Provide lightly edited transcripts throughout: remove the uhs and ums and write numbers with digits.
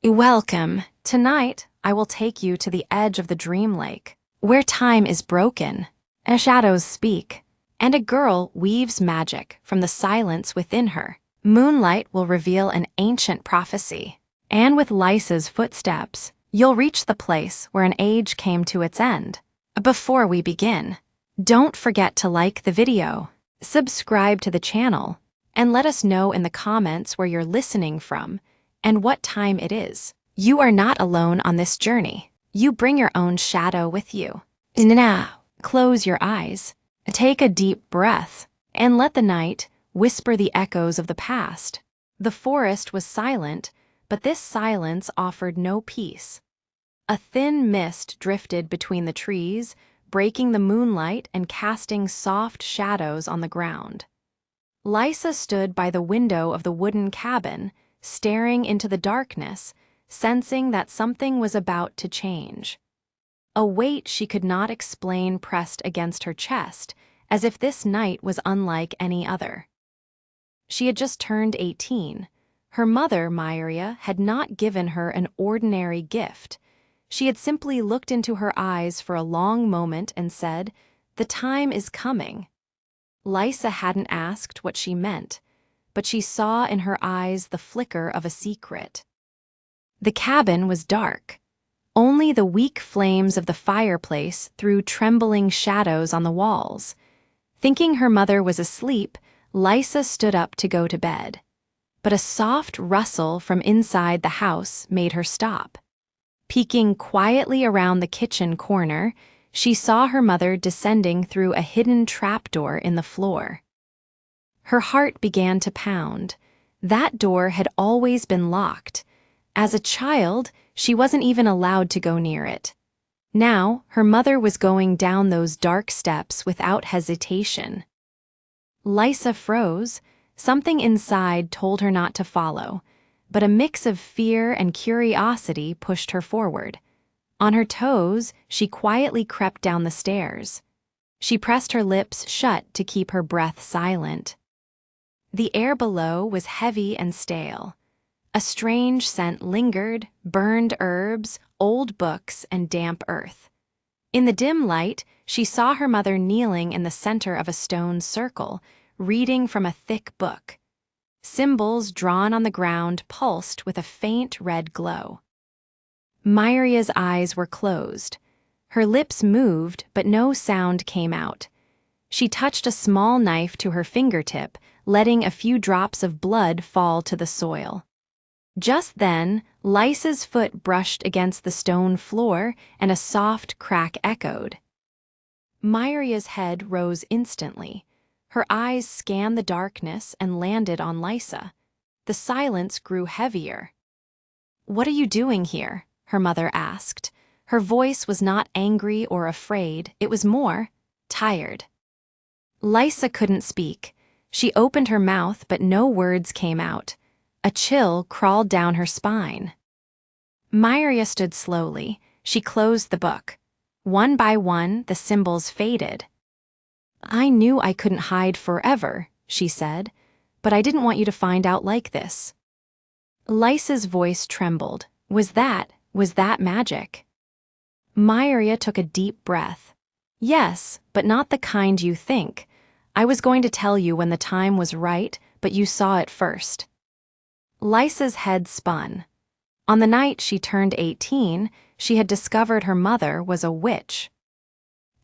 Welcome. Tonight, I will take you to the edge of the dream lake, where time is broken, and shadows speak, and a girl weaves magic from the silence within her. Moonlight will reveal an ancient prophecy, and with Lysa's footsteps, you'll reach the place where an age came to its end. Before we begin, don't forget to like the video, subscribe to the channel, and let us know in the comments where you're listening from and what time it is. You are not alone on this journey. You bring your own shadow with you. Now, close your eyes, take a deep breath, and let the night whisper the echoes of the past. The forest was silent, but this silence offered no peace. A thin mist drifted between the trees, breaking the moonlight and casting soft shadows on the ground. Lysa stood by the window of the wooden cabin, staring into the darkness, sensing that something was about to change. A weight she could not explain pressed against her chest, as if this night was unlike any other. She had just turned 18. Her mother, Mireya, had not given her an ordinary gift. She had simply looked into her eyes for a long moment and said, "The time is coming." Lysa hadn't asked what she meant, but she saw in her eyes the flicker of a secret. The cabin was dark. Only the weak flames of the fireplace threw trembling shadows on the walls. Thinking her mother was asleep, Lysa stood up to go to bed. But a soft rustle from inside the house made her stop. Peeking quietly around the kitchen corner, she saw her mother descending through a hidden trapdoor in the floor. Her heart began to pound. That door had always been locked. As a child, she wasn't even allowed to go near it. Now, her mother was going down those dark steps without hesitation. Lysa froze. Something inside told her not to follow, but a mix of fear and curiosity pushed her forward. On her toes, she quietly crept down the stairs. She pressed her lips shut to keep her breath silent. The air below was heavy and stale. A strange scent lingered: burned herbs, old books, and damp earth. In the dim light, she saw her mother kneeling in the center of a stone circle, reading from a thick book. Symbols drawn on the ground pulsed with a faint red glow. Mireya's eyes were closed. Her lips moved, but no sound came out. She touched a small knife to her fingertip, letting a few drops of blood fall to the soil. Just then, Lysa's foot brushed against the stone floor and a soft crack echoed. Mireya's head rose instantly. Her eyes scanned the darkness and landed on Lysa. The silence grew heavier. "What are you doing here?" her mother asked. Her voice was not angry or afraid, it was more tired. Lysa couldn't speak. She opened her mouth, but no words came out. A chill crawled down her spine. Mireya stood slowly. She closed the book. One by one, the symbols faded. "I knew I couldn't hide forever," she said, "but I didn't want you to find out like this." Lysa's voice trembled. Was that magic? Mireya took a deep breath. "Yes, but not the kind you think. I was going to tell you when the time was right, but you saw it first." Lysa's head spun. On the night she turned 18, she had discovered her mother was a witch.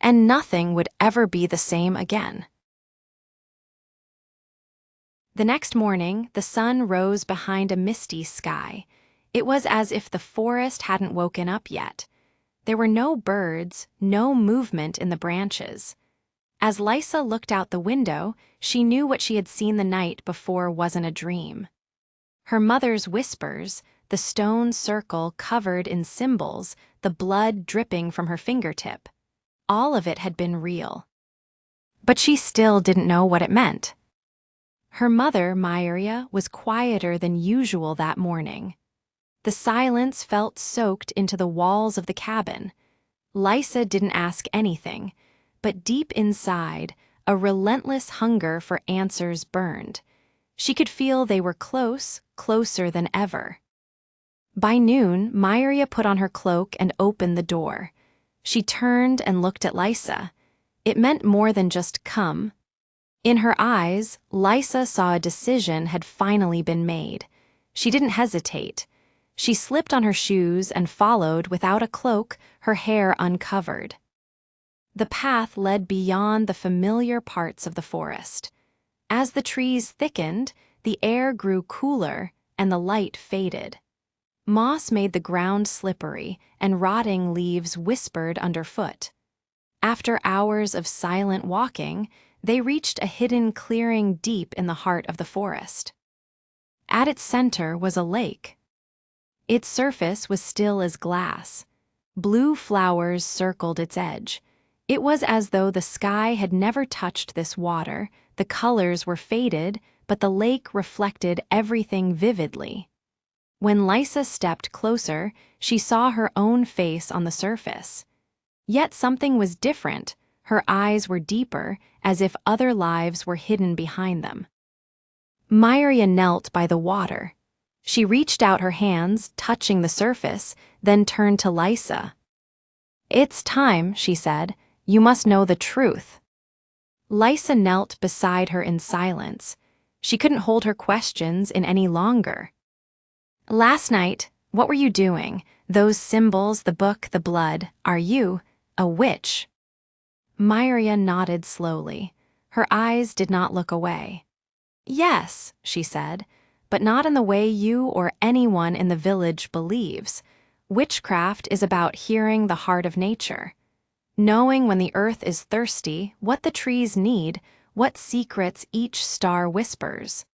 And nothing would ever be the same again. The next morning, the sun rose behind a misty sky. It was as if the forest hadn't woken up yet. There were no birds, no movement in the branches. As Lysa looked out the window, she knew what she had seen the night before wasn't a dream. Her mother's whispers, the stone circle covered in symbols, the blood dripping from her fingertip. All of it had been real. But she still didn't know what it meant. Her mother, Mireya, was quieter than usual that morning. The silence felt soaked into the walls of the cabin. Lysa didn't ask anything, but deep inside, a relentless hunger for answers burned. She could feel they were closer than ever. By noon, Mireya put on her cloak and opened the door. She turned and looked at Lysa. It meant more than just come. In her eyes, Lysa saw a decision had finally been made. She didn't hesitate. She slipped on her shoes and followed without a cloak, her hair uncovered. The path led beyond the familiar parts of the forest. As the trees thickened, the air grew cooler and the light faded. Moss made the ground slippery, and rotting leaves whispered underfoot. After hours of silent walking, they reached a hidden clearing deep in the heart of the forest. At its center was a lake. Its surface was still as glass. Blue flowers circled its edge. It was as though the sky had never touched this water. The colors were faded, but the lake reflected everything vividly. When Lysa stepped closer, she saw her own face on the surface. Yet something was different. Her eyes were deeper, as if other lives were hidden behind them. Mireya knelt by the water. She reached out her hands, touching the surface, then turned to Lysa. "It's time," she said. "You must know the truth." Lysa knelt beside her in silence. She couldn't hold her questions in any longer. "Last night, what were you doing? Those symbols, the book, the blood. Are you a witch?" Mireya nodded slowly. Her eyes did not look away. "Yes," she said, "but not in the way you or anyone in the village believes. Witchcraft is about hearing the heart of nature. Knowing when the earth is thirsty, what the trees need, what secrets each star whispers."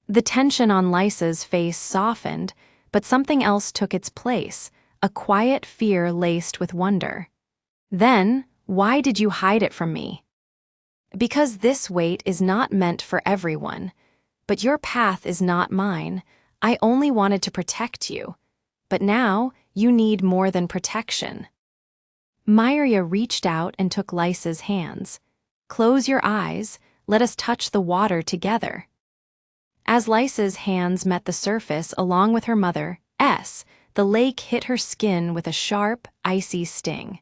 The tension on Lysa's face softened, but something else took its place, a quiet fear laced with wonder. "Then, why did you hide it from me?" "Because this weight is not meant for everyone. But your path is not mine. I only wanted to protect you. But now, you need more than protection." Mireya reached out and took Lysa's hands. "Close your eyes, let us touch the water together." As Lysa's hands met the surface along with her mother's, the lake hit her skin with a sharp, icy sting.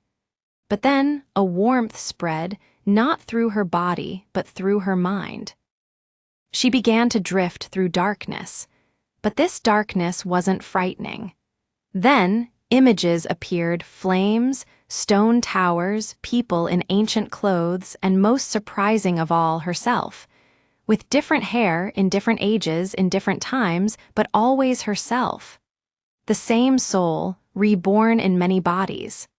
But then a warmth spread, not through her body, but through her mind. She began to drift through darkness, but this darkness wasn't frightening. Then images appeared: flames, stone towers, people in ancient clothes, and most surprising of all, herself. With different hair, in different ages, in different times, but always herself. The same soul, reborn in many bodies.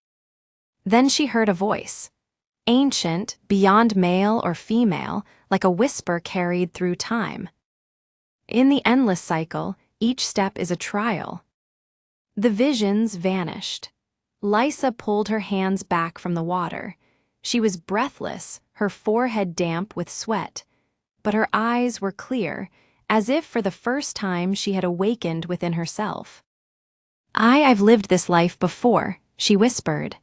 Then she heard a voice. Ancient, beyond male or female, like a whisper carried through time. In the endless cycle, each step is a trial. The visions vanished. Lysa pulled her hands back from the water. She was breathless, her forehead damp with sweat. But her eyes were clear, as if for the first time she had awakened within herself. I've lived this life before," she whispered.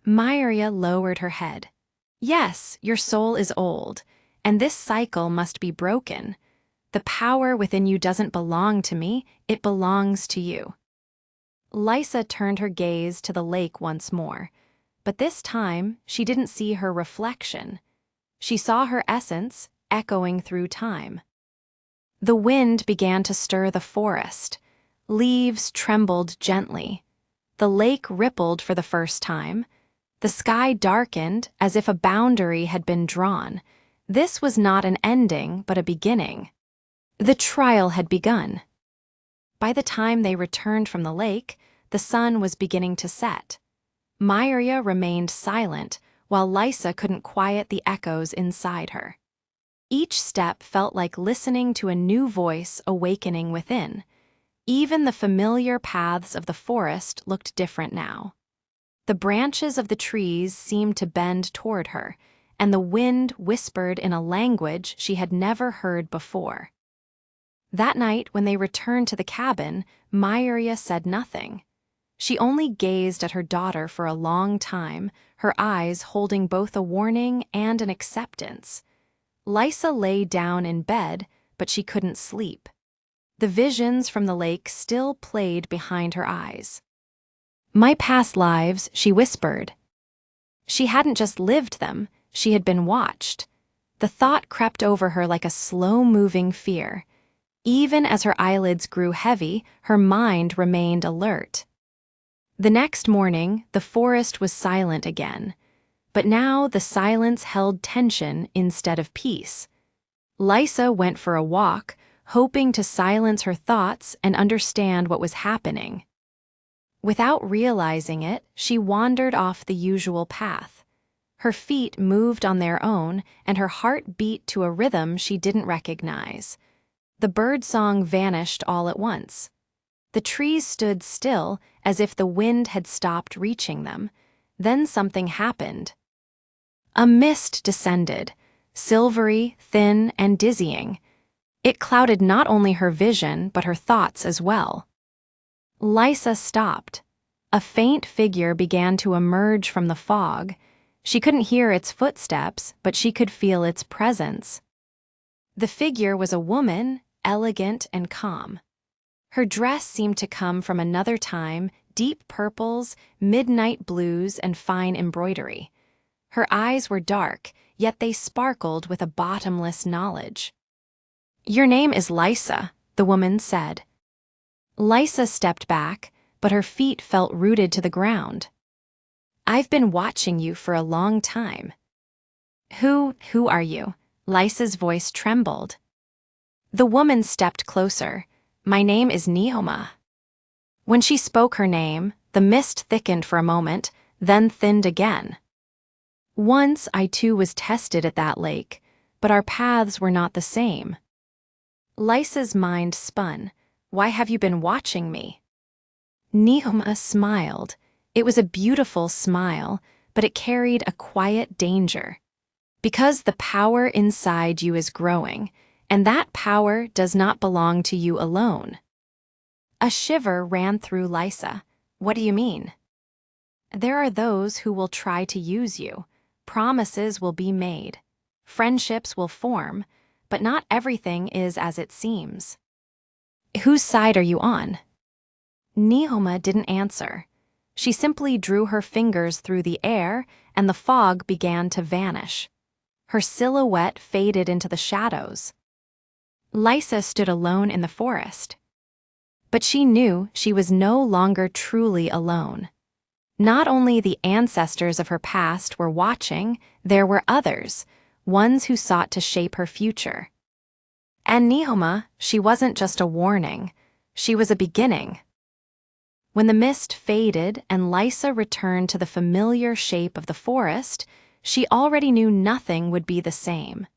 Mireya lowered her head. "Yes, your soul is old, and this cycle must be broken. The power within you doesn't belong to me, it belongs to you." Lysa turned her gaze to the lake once more, but this time she didn't see her reflection. She saw her essence echoing through time. The wind began to stir the forest. Leaves trembled gently. The lake rippled for the first time. The sky darkened as if a boundary had been drawn. This was not an ending, but a beginning. The trial had begun. By the time they returned from the lake, the sun was beginning to set. Mireya remained silent, while Lysa couldn't quiet the echoes inside her. Each step felt like listening to a new voice awakening within. Even the familiar paths of the forest looked different now. The branches of the trees seemed to bend toward her, and the wind whispered in a language she had never heard before. That night, when they returned to the cabin, Mireya said nothing. She only gazed at her daughter for a long time, her eyes holding both a warning and an acceptance. Lysa lay down in bed, but she couldn't sleep. The visions from the lake still played behind her eyes. My past lives, she whispered. She hadn't just lived them, she had been watched. The thought crept over her like a slow-moving fear. Even as her eyelids grew heavy, her mind remained alert. The next morning, the forest was silent again. But now the silence held tension instead of peace. Lysa went for a walk, hoping to silence her thoughts and understand what was happening. Without realizing it, she wandered off the usual path. Her feet moved on their own, and her heart beat to a rhythm she didn't recognize. The birdsong vanished all at once. The trees stood still, as if the wind had stopped reaching them. Then something happened. A mist descended, silvery, thin, and dizzying. It clouded not only her vision, but her thoughts as well. Lysa stopped. A faint figure began to emerge from the fog. She couldn't hear its footsteps, but she could feel its presence. The figure was a woman, elegant and calm. Her dress seemed to come from another time, deep purples, midnight blues, and fine embroidery. Her eyes were dark, yet they sparkled with a bottomless knowledge. "Your name is Lysa," the woman said. Lysa stepped back, but her feet felt rooted to the ground. "I've been watching you for a long time." Who are you?" Lysa's voice trembled. The woman stepped closer. "My name is Neoma." When she spoke her name, the mist thickened for a moment, then thinned again. "Once I too was tested at that lake, but our paths were not the same." Lysa's mind spun. "Why have you been watching me?" Neoma smiled. It was a beautiful smile, but it carried a quiet danger. "Because the power inside you is growing, and that power does not belong to you alone." A shiver ran through Lysa. "What do you mean?" "There are those who will try to use you. Promises will be made. Friendships will form, but not everything is as it seems." "Whose side are you on?" Neoma didn't answer. She simply drew her fingers through the air, and the fog began to vanish. Her silhouette faded into the shadows. Lysa stood alone in the forest. But she knew she was no longer truly alone. Not only the ancestors of her past were watching, there were others, ones who sought to shape her future. And Neoma, she wasn't just a warning, she was a beginning. When the mist faded and Lysa returned to the familiar shape of the forest, she already knew nothing would be the same.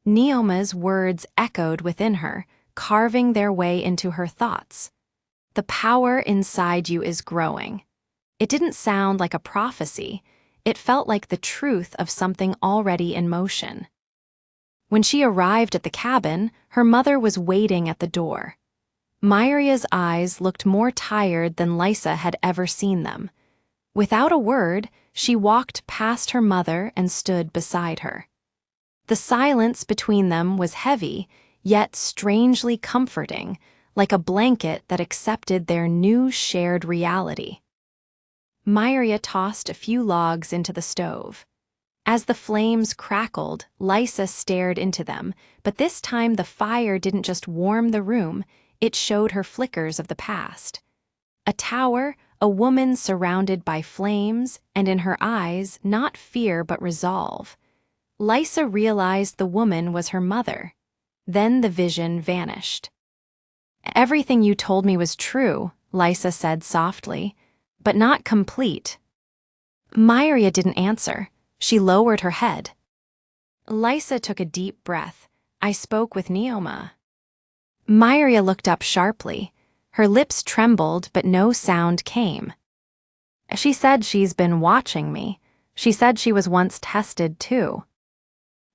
Neoma's words echoed within her, carving their way into her thoughts. "The power inside you is growing." It didn't sound like a prophecy. It felt like the truth of something already in motion. When she arrived at the cabin, her mother was waiting at the door. Mireya's eyes looked more tired than Lysa had ever seen them. Without a word, she walked past her mother and stood beside her. The silence between them was heavy, yet strangely comforting, like a blanket that accepted their new shared reality. Mireya tossed a few logs into the stove. As the flames crackled, Lysa stared into them, but this time the fire didn't just warm the room, it showed her flickers of the past. A tower, a woman surrounded by flames, and in her eyes, not fear but resolve. Lysa realized the woman was her mother. Then the vision vanished. "Everything you told me was true," Lysa said softly, "but not complete." Mireya didn't answer. She lowered her head. Lysa took a deep breath. "I spoke with Neoma." Mireya looked up sharply. Her lips trembled, but no sound came. "She said she's been watching me. She said she was once tested too."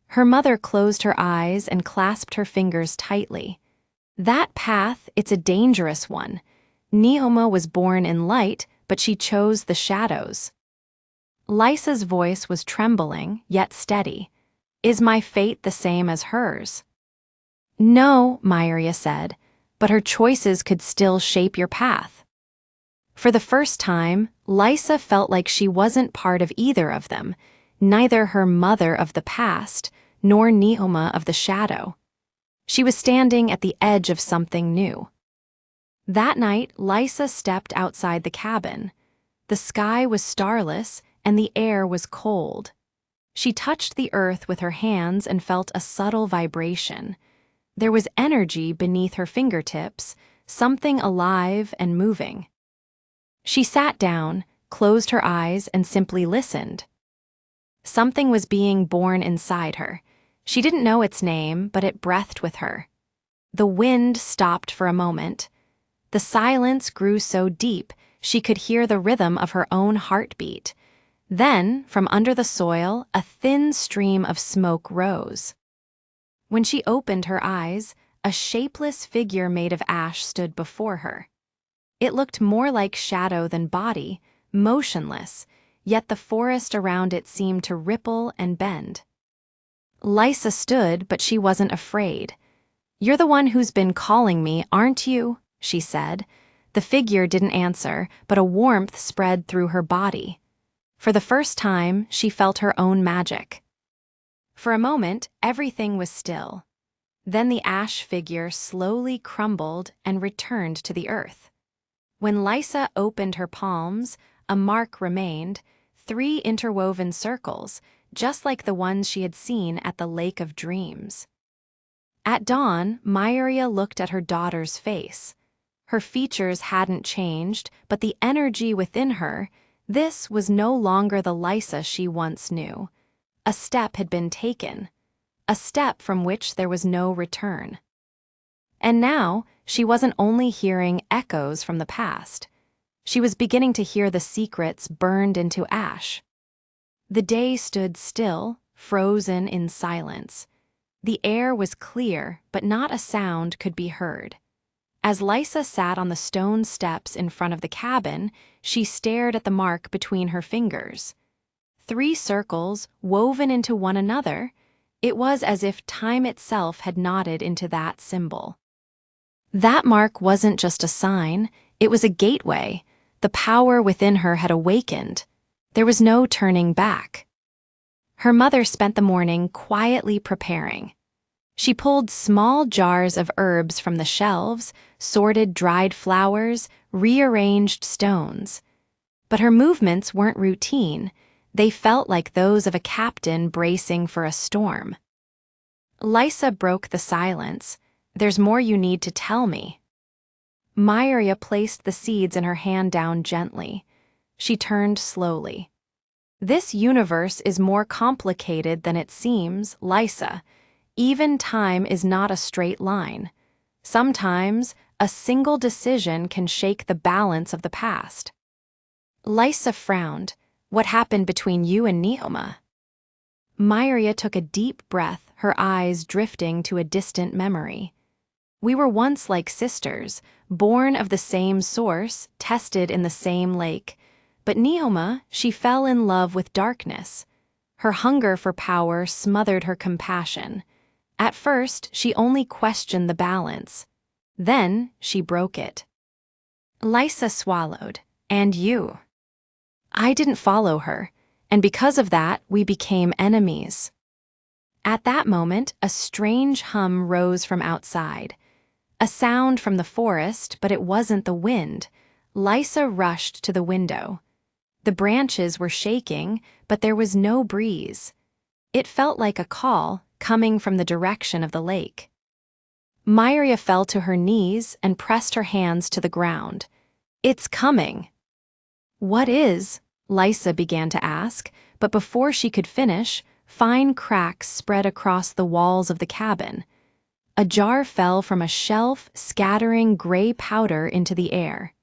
Her mother closed her eyes and clasped her fingers tightly. "That path, it's a dangerous one. Neoma was born in light, but she chose the shadows." Lysa's voice was trembling, yet steady. "Is my fate the same as hers?" "No," Mireya said, but her choices could still shape your path. For the first time, Lysa felt like she wasn't part of either of them, neither her mother of the past nor Neoma of the shadow. She was standing at the edge of something new. That night, Lysa stepped outside the cabin. The sky was starless and the air was cold. She touched the earth with her hands and felt a subtle vibration. There was energy beneath her fingertips, something alive and moving. She sat down, closed her eyes, and simply listened. Something was being born inside her. She didn't know its name, but it breathed with her. The wind stopped for a moment. The silence grew so deep she could hear the rhythm of her own heartbeat. Then, from under the soil, a thin stream of smoke rose. When she opened her eyes, a shapeless figure made of ash stood before her. It looked more like shadow than body, motionless, yet the forest around it seemed to ripple and bend. Lysa stood, but she wasn't afraid. "You're the one who's been calling me, aren't you?" she said. The figure didn't answer, but a warmth spread through her body. For the first time, she felt her own magic. For a moment, everything was still. Then the ash figure slowly crumbled and returned to the earth. When Lysa opened her palms, a mark remained, 3 interwoven circles, just like the ones she had seen at the Lake of Dreams. At dawn, Mireya looked at her daughter's face. Her features hadn't changed, but the energy within her, this was no longer the Lysa she once knew. A step had been taken, a step from which there was no return. And now, she wasn't only hearing echoes from the past. She was beginning to hear the secrets burned into ash. The day stood still, frozen in silence. The air was clear, but not a sound could be heard. As Lysa sat on the stone steps in front of the cabin, she stared at the mark between her fingers. 3 circles woven into one another, it was as if time itself had knotted into that symbol. That mark wasn't just a sign, it was a gateway. The power within her had awakened. There was no turning back. Her mother spent the morning quietly preparing. She pulled small jars of herbs from the shelves, sorted dried flowers, rearranged stones. But her movements weren't routine. They felt like those of a captain bracing for a storm. Lysa broke the silence. "There's more you need to tell me." Mireya placed the seeds in her hand down gently. She turned slowly. "This universe is more complicated than it seems, Lysa. Even time is not a straight line. Sometimes, a single decision can shake the balance of the past." Lysa frowned. "What happened between you and Neoma?" Mireya took a deep breath, her eyes drifting to a distant memory. "We were once like sisters, born of the same source, tested in the same lake. But Neoma, she fell in love with darkness. Her hunger for power smothered her compassion. At first, she only questioned the balance. Then, she broke it." Lysa swallowed. "And you?" "I didn't follow her, and because of that, we became enemies." At that moment, a strange hum rose from outside. A sound from the forest, but it wasn't the wind. Lysa rushed to the window. The branches were shaking, but there was no breeze. It felt like a call coming from the direction of the lake. Mireya fell to her knees and pressed her hands to the ground. "It's coming." "What is?" Lysa began to ask, but before she could finish, fine cracks spread across the walls of the cabin. A jar fell from a shelf, scattering gray powder into the air.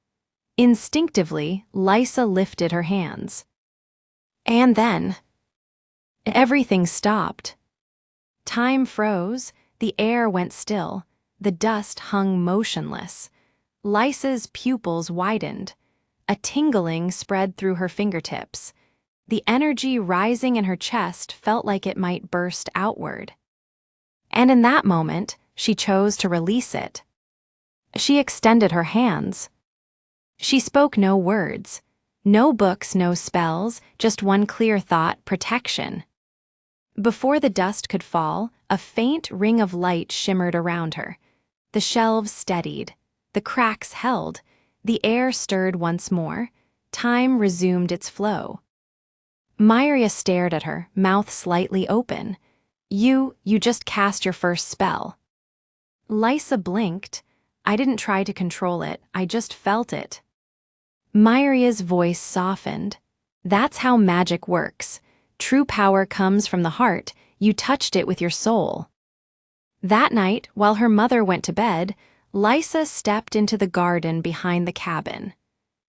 Instinctively, Lysa lifted her hands. And then, everything stopped. Time froze, the air went still, the dust hung motionless. Lysa's pupils widened. A tingling spread through her fingertips. The energy rising in her chest felt like it might burst outward. And in that moment, she chose to release it. She extended her hands. She spoke no words. No books, no spells, just one clear thought: protection. Before the dust could fall, a faint ring of light shimmered around her. The shelves steadied. The cracks held. The air stirred once more. Time resumed its flow. Mireya stared at her, mouth slightly open. You just cast your first spell." Lysa blinked. "I didn't try to control it, I just felt it." Mireya's voice softened. "That's how magic works. True power comes from the heart. You touched it with your soul." That night, while her mother went to bed, Lysa stepped into the garden behind the cabin.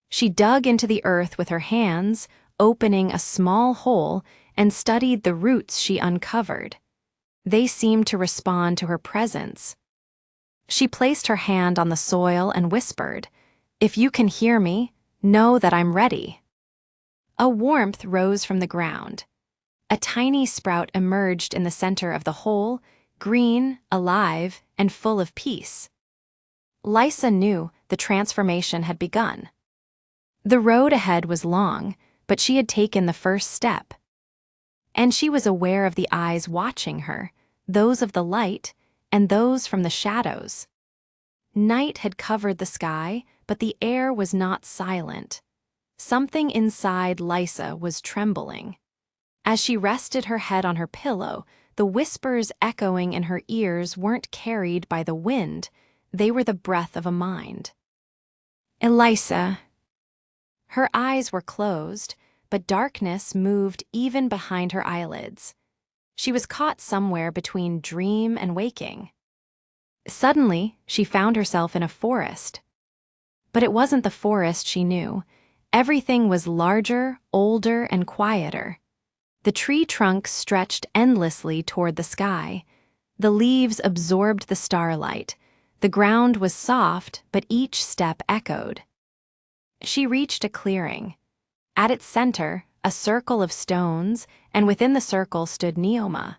She dug into the earth with her hands, opening a small hole, and studied the roots she uncovered. They seemed to respond to her presence. She placed her hand on the soil and whispered, "If you can hear me, know that I'm ready." A warmth rose from the ground. A tiny sprout emerged in the center of the hole, green, alive, and full of peace. Lysa knew the transformation had begun. The road ahead was long, but she had taken the first step. And she was aware of the eyes watching her, those of the light, and those from the shadows. Night had covered the sky, but the air was not silent. Something inside Lysa was trembling. As she rested her head on her pillow, the whispers echoing in her ears weren't carried by the wind, they were the breath of a mind. "Lysa." Her eyes were closed, but darkness moved even behind her eyelids. She was caught somewhere between dream and waking. Suddenly, she found herself in a forest. But it wasn't the forest she knew. Everything was larger, older, and quieter. The tree trunks stretched endlessly toward the sky. The leaves absorbed the starlight. The ground was soft, but each step echoed. She reached a clearing. At its center, a circle of stones, and within the circle stood Neoma.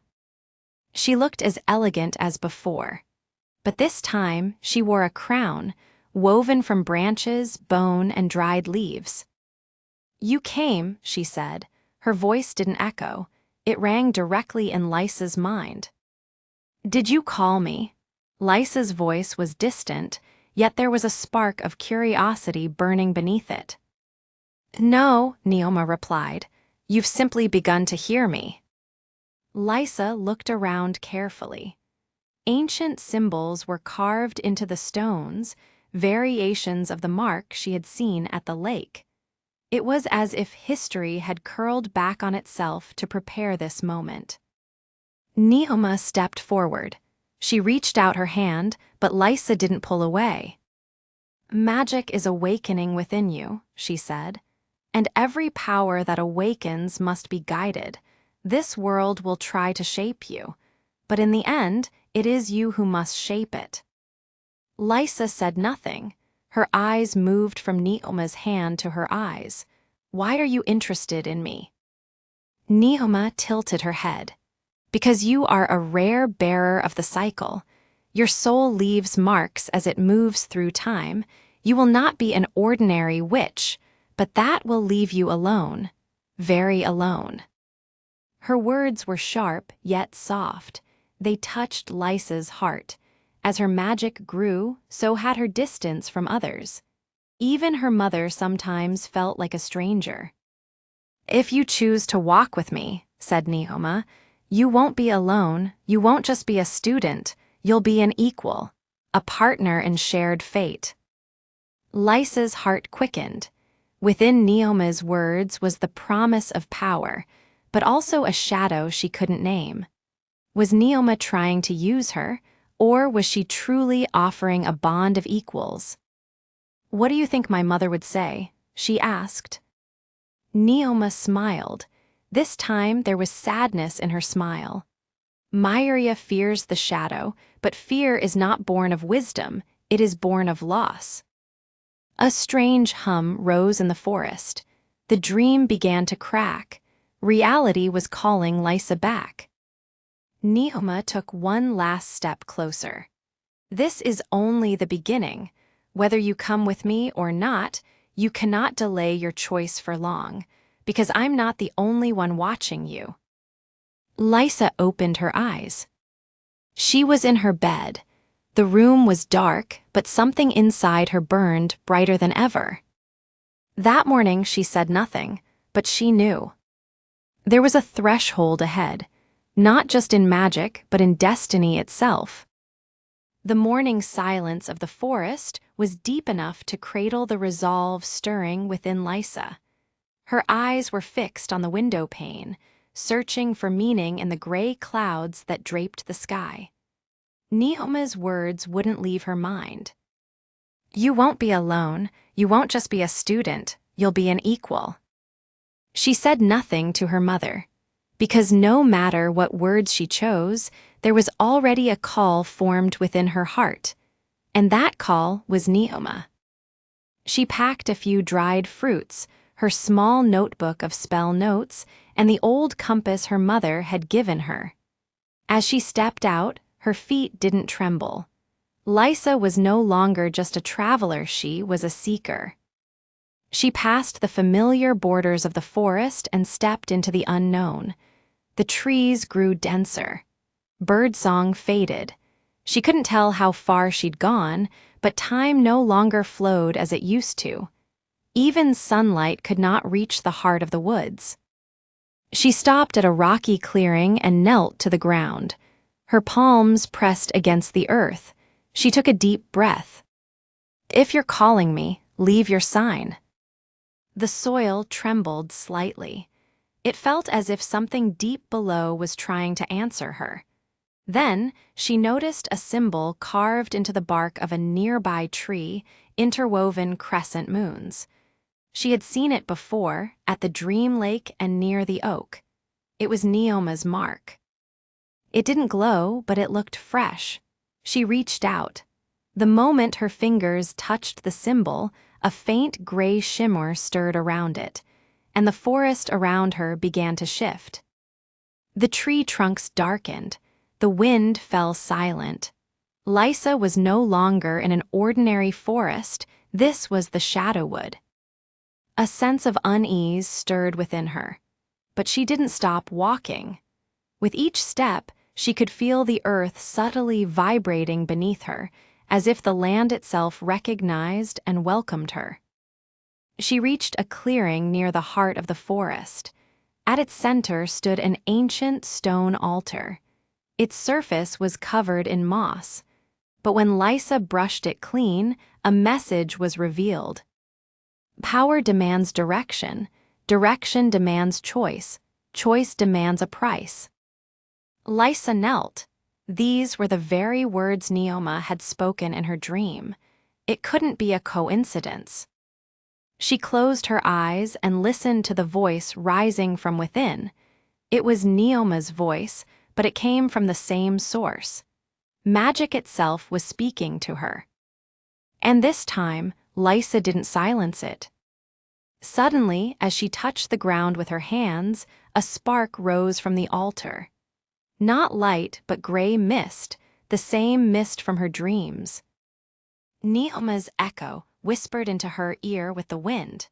She looked as elegant as before. But this time, she wore a crown, woven from branches, bone, and dried leaves. "You came," she said. Her voice didn't echo. It rang directly in Lysa's mind. "Did you call me?" Lysa's voice was distant, yet there was a spark of curiosity burning beneath it. "No," Neoma replied. "You've simply begun to hear me." Lysa looked around carefully. Ancient symbols were carved into the stones, variations of the mark she had seen at the lake. It was as if history had curled back on itself to prepare this moment. Neoma stepped forward. She reached out her hand, but Lysa didn't pull away. "Magic is awakening within you," she said. "And every power that awakens must be guided. This world will try to shape you, but in the end, it is you who must shape it." Lysa said nothing. Her eyes moved from Neoma's hand to her eyes. "Why are you interested in me?" Neoma tilted her head. "Because you are a rare bearer of the cycle. Your soul leaves marks as it moves through time. You will not be an ordinary witch, but that will leave you alone, very alone." Her words were sharp, yet soft. They touched Lysa's heart. As her magic grew, so had her distance from others. Even her mother sometimes felt like a stranger. "If you choose to walk with me," said Neoma, "you won't be alone, you won't just be a student, you'll be an equal, a partner in shared fate." Lysa's heart quickened. Within Neoma's words was the promise of power, but also a shadow she couldn't name. Was Neoma trying to use her, or was she truly offering a bond of equals? "What do you think my mother would say?" she asked. Neoma smiled. This time there was sadness in her smile. "Mireya fears the shadow, but fear is not born of wisdom, it is born of loss." A strange hum rose in the forest. The dream began to crack. Reality was calling Lysa back. Neoma took one last step closer. This is only the beginning. Whether you come with me or not, you cannot delay your choice for long, because I'm not the only one watching you." Lysa opened her eyes. She was in her bed. The room was dark, but something inside her burned brighter than ever. That morning she said nothing, but she knew. There was a threshold ahead, not just in magic, but in destiny itself. The morning silence of the forest was deep enough to cradle the resolve stirring within Lysa. Her eyes were fixed on the window pane, searching for meaning in the gray clouds that draped the sky. Neoma's words wouldn't leave her mind. "You won't be alone. You won't just be a student. You'll be an equal." She said nothing to her mother, because no matter what words she chose, there was already a call formed within her heart, and that call was Neoma. She packed a few dried fruits, her small notebook of spell notes, and the old compass her mother had given her. As she stepped out, her feet didn't tremble. Lysa was no longer just a traveler, she was a seeker. She passed the familiar borders of the forest and stepped into the unknown. The trees grew denser. Birdsong faded. She couldn't tell how far she'd gone, but time no longer flowed as it used to. Even sunlight could not reach the heart of the woods. She stopped at a rocky clearing and knelt to the ground. Her palms pressed against the earth. She took a deep breath. "If you're calling me, leave your sign." The soil trembled slightly. It felt as if something deep below was trying to answer her. Then she noticed a symbol carved into the bark of a nearby tree, interwoven crescent moons. She had seen it before, at the Dream Lake and near the oak. It was Neoma's mark. It didn't glow, but it looked fresh. She reached out. The moment her fingers touched the symbol, a faint gray shimmer stirred around it, and the forest around her began to shift. The tree trunks darkened. The wind fell silent. Lysa was no longer in an ordinary forest. This was the Shadowwood. A sense of unease stirred within her, but she didn't stop walking. With each step, she could feel the earth subtly vibrating beneath her, as if the land itself recognized and welcomed her. She reached a clearing near the heart of the forest. At its center stood an ancient stone altar. Its surface was covered in moss, but when Lysa brushed it clean, a message was revealed. Power demands direction. Direction demands choice. Choice demands a price. Lysa knelt. These were the very words Neoma had spoken in her dream. It couldn't be a coincidence. She closed her eyes and listened to the voice rising from within. It was Neoma's voice, but it came from the same source. Magic itself was speaking to her. And this time, Lysa didn't silence it. Suddenly, as she touched the ground with her hands, a spark rose from the altar. Not light, but gray mist, the same mist from her dreams. Neoma's echo whispered into her ear with the wind.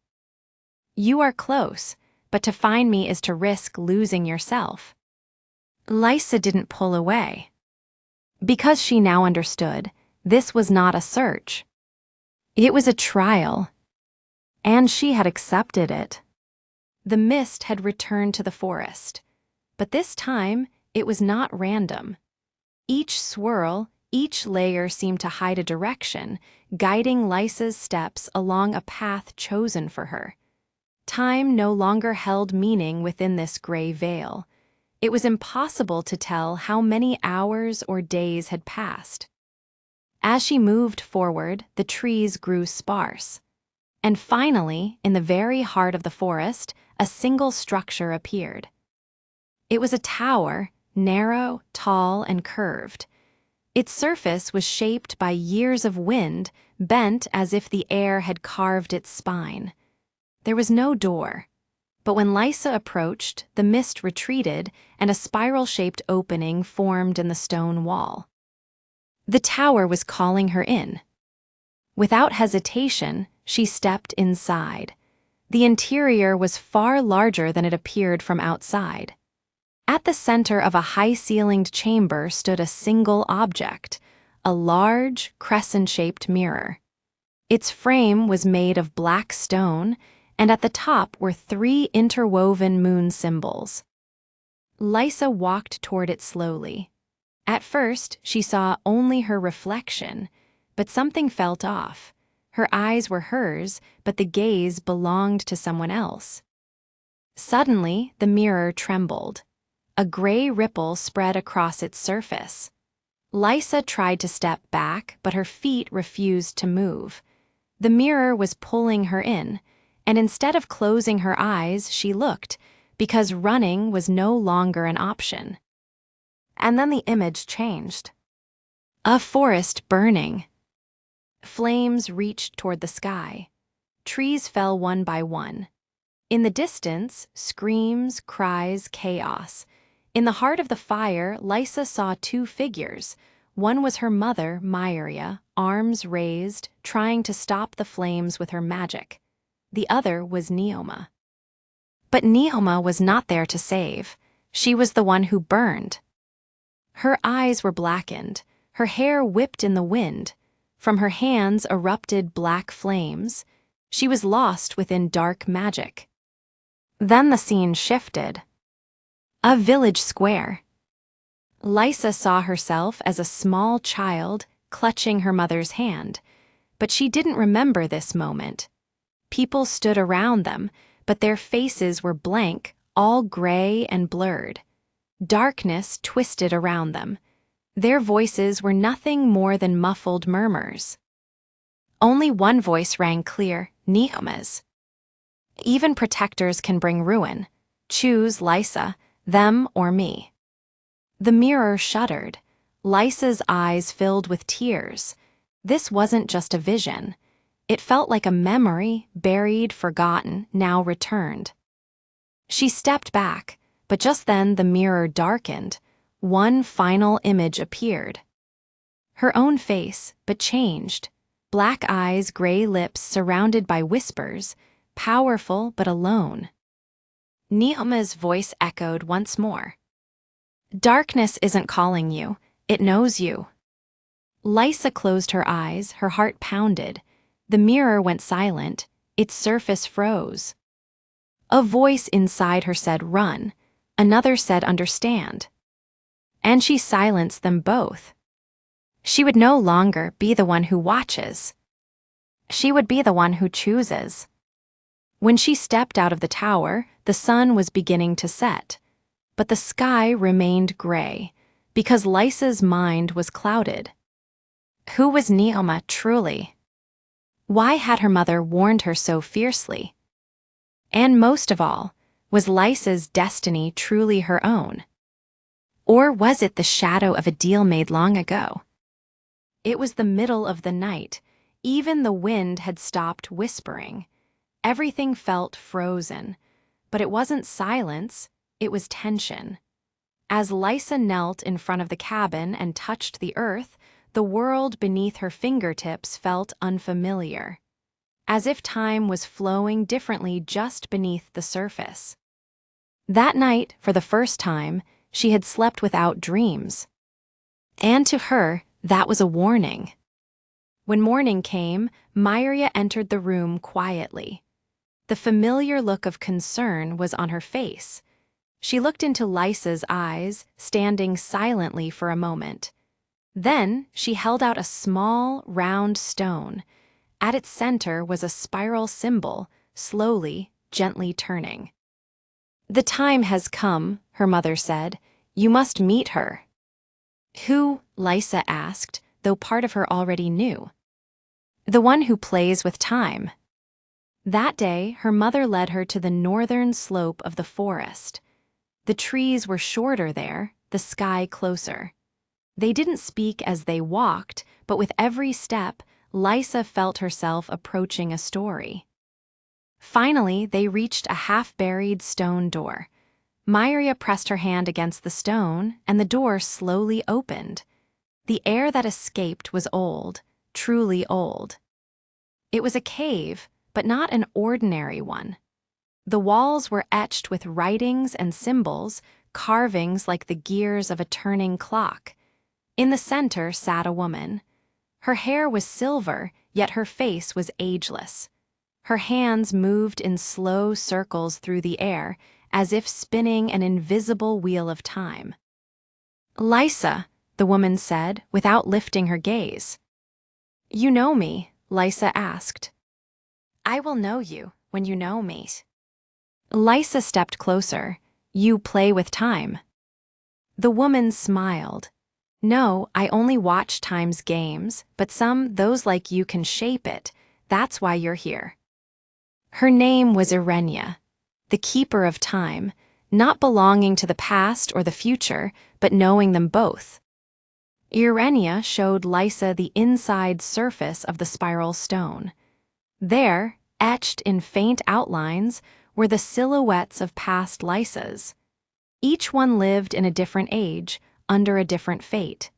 "You are close, but to find me is to risk losing yourself." Lysa didn't pull away. Because she now understood, this was not a search. It was a trial, and she had accepted it. The mist had returned to the forest, but this time it was not random. Each swirl, each layer seemed to hide a direction, guiding Lysa's steps along a path chosen for her. Time no longer held meaning within this gray veil. It was impossible to tell how many hours or days had passed. As she moved forward, the trees grew sparse. And finally, in the very heart of the forest, a single structure appeared. It was a tower, narrow, tall, and curved. Its surface was shaped by years of wind, bent as if the air had carved its spine. There was no door, but when Lysa approached, the mist retreated and a spiral-shaped opening formed in the stone wall. The tower was calling her in. Without hesitation, she stepped inside. The interior was far larger than it appeared from outside. At the center of a high-ceilinged chamber stood a single object, a large, crescent-shaped mirror. Its frame was made of black stone, and at the top were 3 interwoven moon symbols. Lysa walked toward it slowly. At first, she saw only her reflection, but something felt off. Her eyes were hers, but the gaze belonged to someone else. Suddenly, the mirror trembled. A gray ripple spread across its surface. Lysa tried to step back, but her feet refused to move. The mirror was pulling her in, and instead of closing her eyes, she looked, because running was no longer an option. And then the image changed. A forest burning. Flames reached toward the sky. Trees fell one by one. In the distance, screams, cries, chaos. In the heart of the fire, Lysa saw 2 figures. One was her mother, Mireya, arms raised, trying to stop the flames with her magic. The other was Neoma. But Neoma was not there to save. She was the one who burned. Her eyes were blackened, her hair whipped in the wind. From her hands erupted black flames. She was lost within dark magic. Then the scene shifted. A village square. Lysa saw herself as a small child clutching her mother's hand, but she didn't remember this moment. People stood around them, but their faces were blank, all gray and blurred. Darkness twisted around them. Their voices were nothing more than muffled murmurs. Only one voice rang clear, Neoma's. Even protectors can bring ruin. Choose Lysa, them or me. The mirror shuddered. Lysa's eyes filled with tears. This wasn't just a vision. It felt like a memory, buried, forgotten, now returned. She stepped back, but just then the mirror darkened. One final image appeared. Her own face, but changed. Black eyes, gray lips surrounded by whispers, powerful but alone. Neoma's voice echoed once more. Darkness isn't calling you, it knows you. Lysa closed her eyes, her heart pounded. The mirror went silent, its surface froze. A voice inside her said, run. Another said, understand. And she silenced them both. She would no longer be the one who watches. She would be the one who chooses. When she stepped out of the tower, the sun was beginning to set. But the sky remained gray, because Lysa's mind was clouded. Who was Neoma truly? Why had her mother warned her so fiercely? And most of all, was Lysa's destiny truly her own? Or was it the shadow of a deal made long ago? It was the middle of the night. Even the wind had stopped whispering. Everything felt frozen, but it wasn't silence, it was tension. As Lysa knelt in front of the cabin and touched the earth, the world beneath her fingertips felt unfamiliar, as if time was flowing differently just beneath the surface. That night, for the first time, she had slept without dreams. And to her, that was a warning. When morning came, Mireya entered the room quietly. The familiar look of concern was on her face. She looked into Lysa's eyes, standing silently for a moment. Then she held out a small, round stone. At its center was a spiral symbol, slowly, gently turning. The time has come, her mother said. You must meet her. Who? Lysa asked, though part of her already knew. The one who plays with time. That day, her mother led her to the northern slope of the forest. The trees were shorter there, the sky closer. They didn't speak as they walked, but with every step, Lysa felt herself approaching a story. Finally, they reached a half-buried stone door. Mireya pressed her hand against the stone, and the door slowly opened. The air that escaped was old, truly old. It was a cave, but not an ordinary one. The walls were etched with writings and symbols, carvings like the gears of a turning clock. In the center sat a woman. Her hair was silver, yet her face was ageless. Her hands moved in slow circles through the air, as if spinning an invisible wheel of time. "Lysa," the woman said, without lifting her gaze. "You know me?" Lysa asked. "I will know you when you know me." Lysa stepped closer. "You play with time." The woman smiled. "No, I only watch time's games, but those like you can shape it. That's why you're here." Her name was Mireya, the keeper of time, not belonging to the past or the future, but knowing them both. Mireya showed Lysa the inside surface of the spiral stone. There, etched in faint outlines, were the silhouettes of past Lysas. Each one lived in a different age, under a different fate.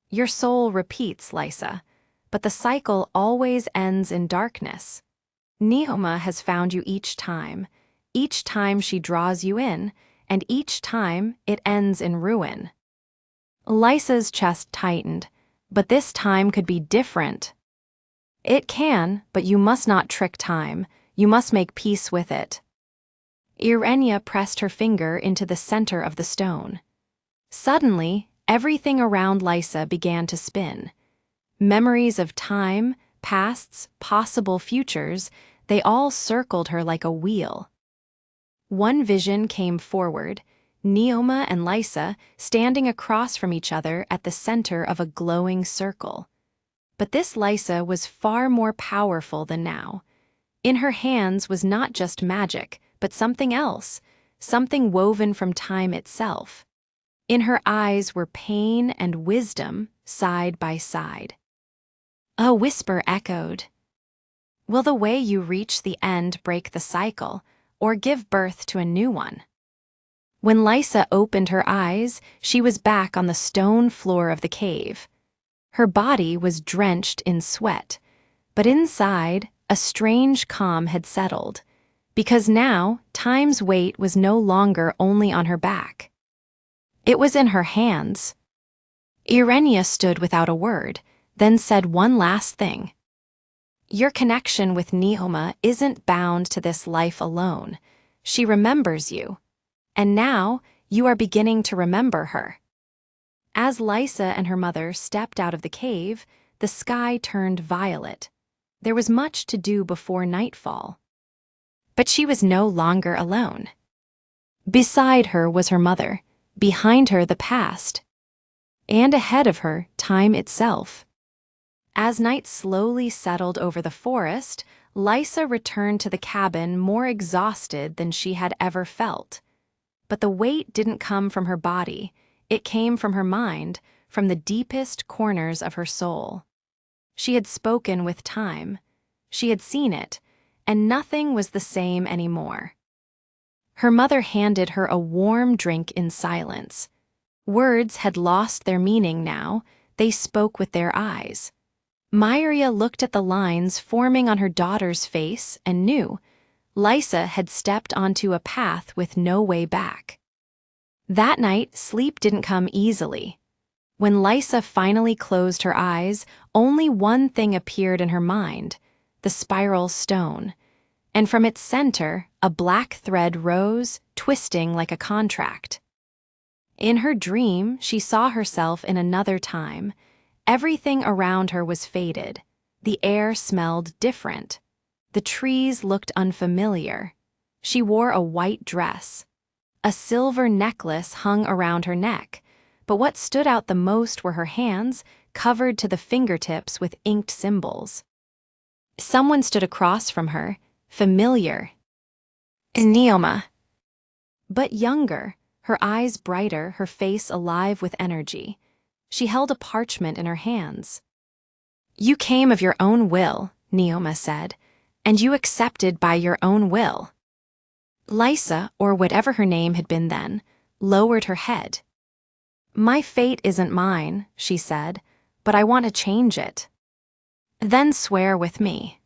Your soul repeats, Lysa, but the cycle always ends in darkness. Neoma has found you each time she draws you in, and each time it ends in ruin. Lysa's chest tightened, but this time could be different. It can, but you must not trick time. You must make peace with it. Mireya pressed her finger into the center of the stone. Suddenly, everything around Lysa began to spin. Memories of time, pasts, possible futures, they all circled her like a wheel. One vision came forward, Neoma and Lysa standing across from each other at the center of a glowing circle. But this Lysa was far more powerful than now. In her hands was not just magic, but something else, something woven from time itself. In her eyes were pain and wisdom side by side. A whisper echoed. "Will the way you reach the end break the cycle, or give birth to a new one?" When Lysa opened her eyes, she was back on the stone floor of the cave. Her body was drenched in sweat, but inside, a strange calm had settled, because now time's weight was no longer only on her back. It was in her hands. Mireya stood without a word, then said one last thing. "Your connection with Neoma isn't bound to this life alone. She remembers you. And now, you are beginning to remember her." As Lysa and her mother stepped out of the cave, the sky turned violet. There was much to do before nightfall. But she was no longer alone. Beside her was her mother, behind her the past, and ahead of her time itself. As night slowly settled over the forest, Lysa returned to the cabin more exhausted than she had ever felt. But the weight didn't come from her body, it came from her mind, from the deepest corners of her soul. She had spoken with time. She had seen it, and nothing was the same anymore. Her mother handed her a warm drink in silence. Words had lost their meaning now, they spoke with their eyes. Mireya looked at the lines forming on her daughter's face and knew Lysa had stepped onto a path with no way back. That night, sleep didn't come easily. When Lysa finally closed her eyes, only one thing appeared in her mind, the spiral stone, and from its center, a black thread rose, twisting like a contract. In her dream, she saw herself in another time. Everything around her was faded. The air smelled different. The trees looked unfamiliar. She wore a white dress. A silver necklace hung around her neck, but what stood out the most were her hands, covered to the fingertips with inked symbols. Someone stood across from her, familiar. Neoma. But younger, her eyes brighter, her face alive with energy. She held a parchment in her hands. "You came of your own will," Neoma said, "and you accepted by your own will." Lysa, or whatever her name had been then, lowered her head. My fate isn't mine, she said, but I want to change it. Then swear with me.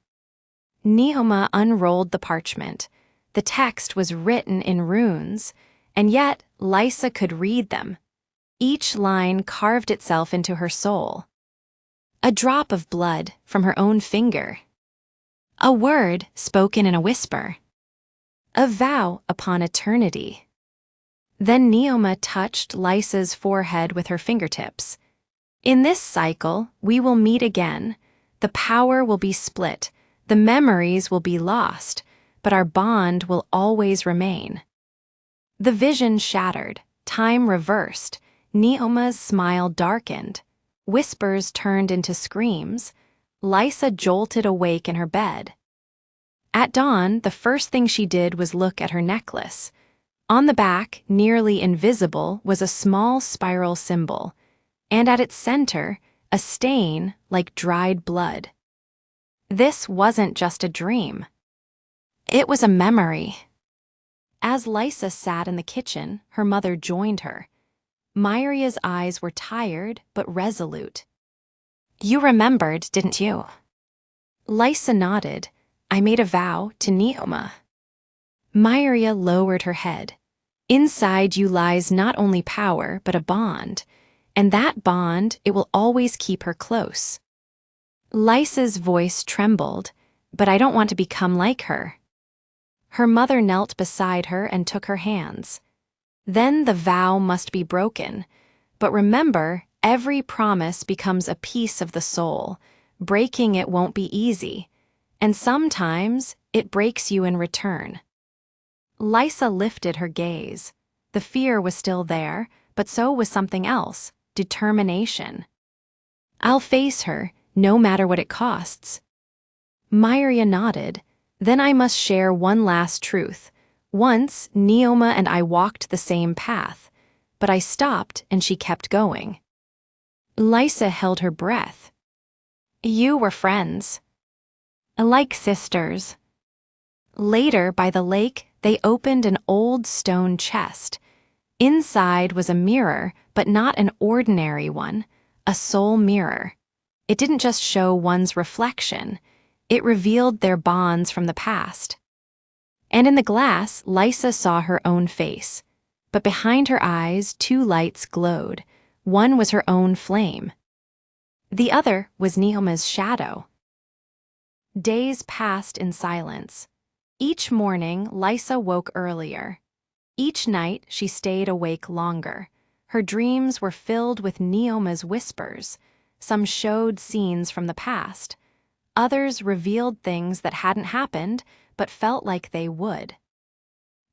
Neoma unrolled the parchment. The text was written in runes, and yet Lysa could read them. Each line carved itself into her soul. A drop of blood from her own finger. A word spoken in a whisper. A vow upon eternity. Then Neoma touched Lysa's forehead with her fingertips. In this cycle, we will meet again. The power will be split, the memories will be lost, but our bond will always remain. The vision shattered, time reversed, Neoma's smile darkened. Whispers turned into screams. Lysa jolted awake in her bed. At dawn, the first thing she did was look at her necklace. On the back, nearly invisible, was a small spiral symbol, and at its center, a stain like dried blood. This wasn't just a dream. It was a memory. As Lysa sat in the kitchen, her mother joined her. Mireya's eyes were tired but resolute. You remembered, didn't you? Lysa nodded. I made a vow to Neoma. Mireya lowered her head. Inside you lies not only power, but a bond. And that bond, it will always keep her close. Lysa's voice trembled, but I don't want to become like her. Her mother knelt beside her and took her hands. Then the vow must be broken. But remember, every promise becomes a piece of the soul. Breaking it won't be easy. And sometimes, it breaks you in return. Lysa lifted her gaze. The fear was still there, but so was something else, determination. I'll face her, no matter what it costs. Mireya nodded. Then I must share one last truth. Once, Neoma and I walked the same path, but I stopped and she kept going. Lysa held her breath. You were friends. Like sisters. Later, by the lake, they opened an old stone chest. Inside was a mirror, but not an ordinary one, a soul mirror. It didn't just show one's reflection, it revealed their bonds from the past. And in the glass, Lysa saw her own face. But behind her eyes, two lights glowed. One was her own flame. The other was Neoma's shadow. Days passed in silence. Each morning, Lysa woke earlier. Each night, she stayed awake longer. Her dreams were filled with Neoma's whispers. Some showed scenes from the past. Others revealed things that hadn't happened, but felt like they would.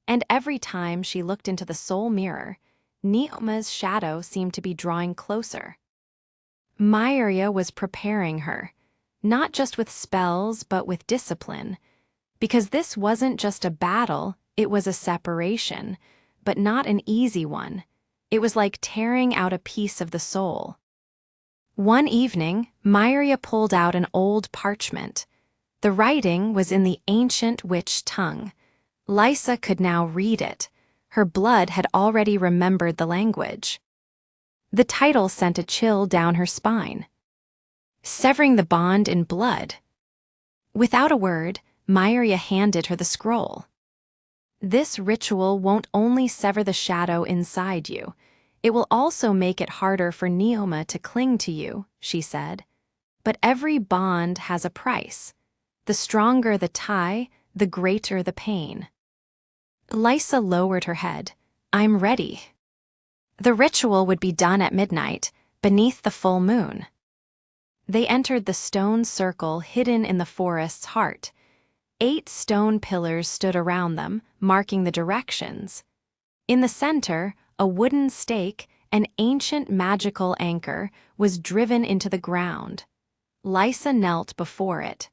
And every time she looked into the soul mirror, Neoma's shadow seemed to be drawing closer. Mireya was preparing her, not just with spells, but with discipline. Because this wasn't just a battle, it was a separation, but not an easy one. It was like tearing out a piece of the soul. One evening, Mireya pulled out an old parchment. The writing was in the ancient witch tongue. Lysa could now read it. Her blood had already remembered the language. The title sent a chill down her spine. Severing the bond in blood. Without a word, Mireya handed her the scroll. This ritual won't only sever the shadow inside you, it will also make it harder for Neoma to cling to you, she said. But every bond has a price. The stronger the tie, the greater the pain. Lysa lowered her head. I'm ready. The ritual would be done at midnight, beneath the full moon. They entered the stone circle hidden in the forest's heart. 8 stone pillars stood around them, marking the directions. In the center, a wooden stake, an ancient magical anchor, was driven into the ground. Lysa knelt before it.